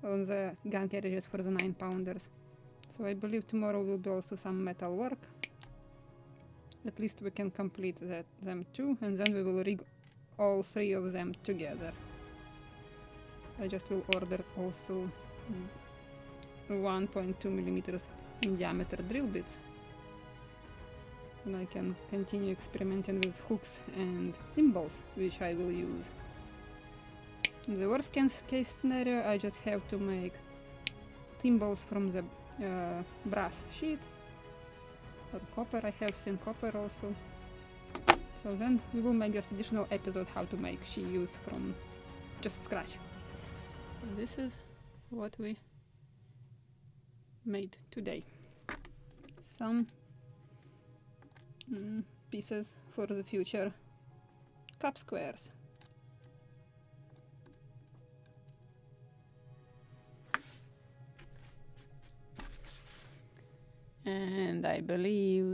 On the gun carriages for the 9-pounders. So I believe tomorrow will be also some metal work. At least we can complete them too, and then we will rig all 3 of them together. I just will order also 1.2 millimeters in diameter drill bits. And I can continue experimenting with hooks and thimbles, which I will use. In the worst case scenario, I just have to make thimbles from the brass sheet or copper. I have thin copper also. So then we will make this additional episode how to make shoes from just scratch. So this is what we made today. Some pieces for the future cup squares. And I believe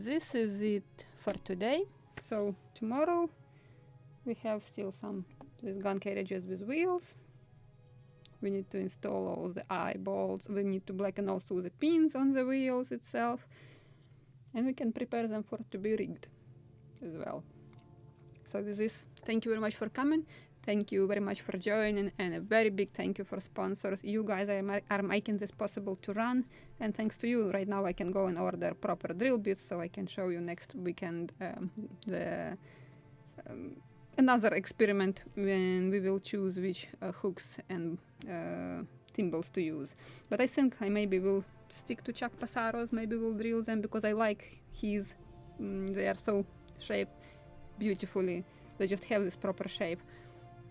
this is it for today. So tomorrow We have still some these gun carriages with wheels. We need to install all the eyebolts. We need to blacken also the pins on the wheels itself. And we can prepare them for to be rigged as well. So with this, thank you very much for coming. Thank you very much for joining, and a very big thank you for sponsors. You guys are making this possible to run, and thanks to you, right now I can go and order proper drill bits, so I can show you next weekend another experiment when we will choose which hooks and thimbles to use. But I think I maybe will stick to Chuck Passaro's, maybe we'll drill them, because I like his, they are so shaped beautifully, they just have this proper shape.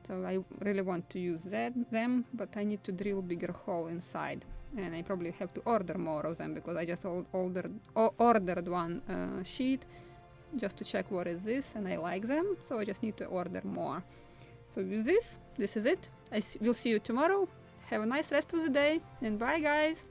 So I really want to use them, but I need to drill bigger hole inside, and I probably have to order more of them, because I just ordered one sheet just to check what is this, and I like them, so I just need to order more. So with this is it. I will see you tomorrow. Have a nice rest of the day, and bye guys!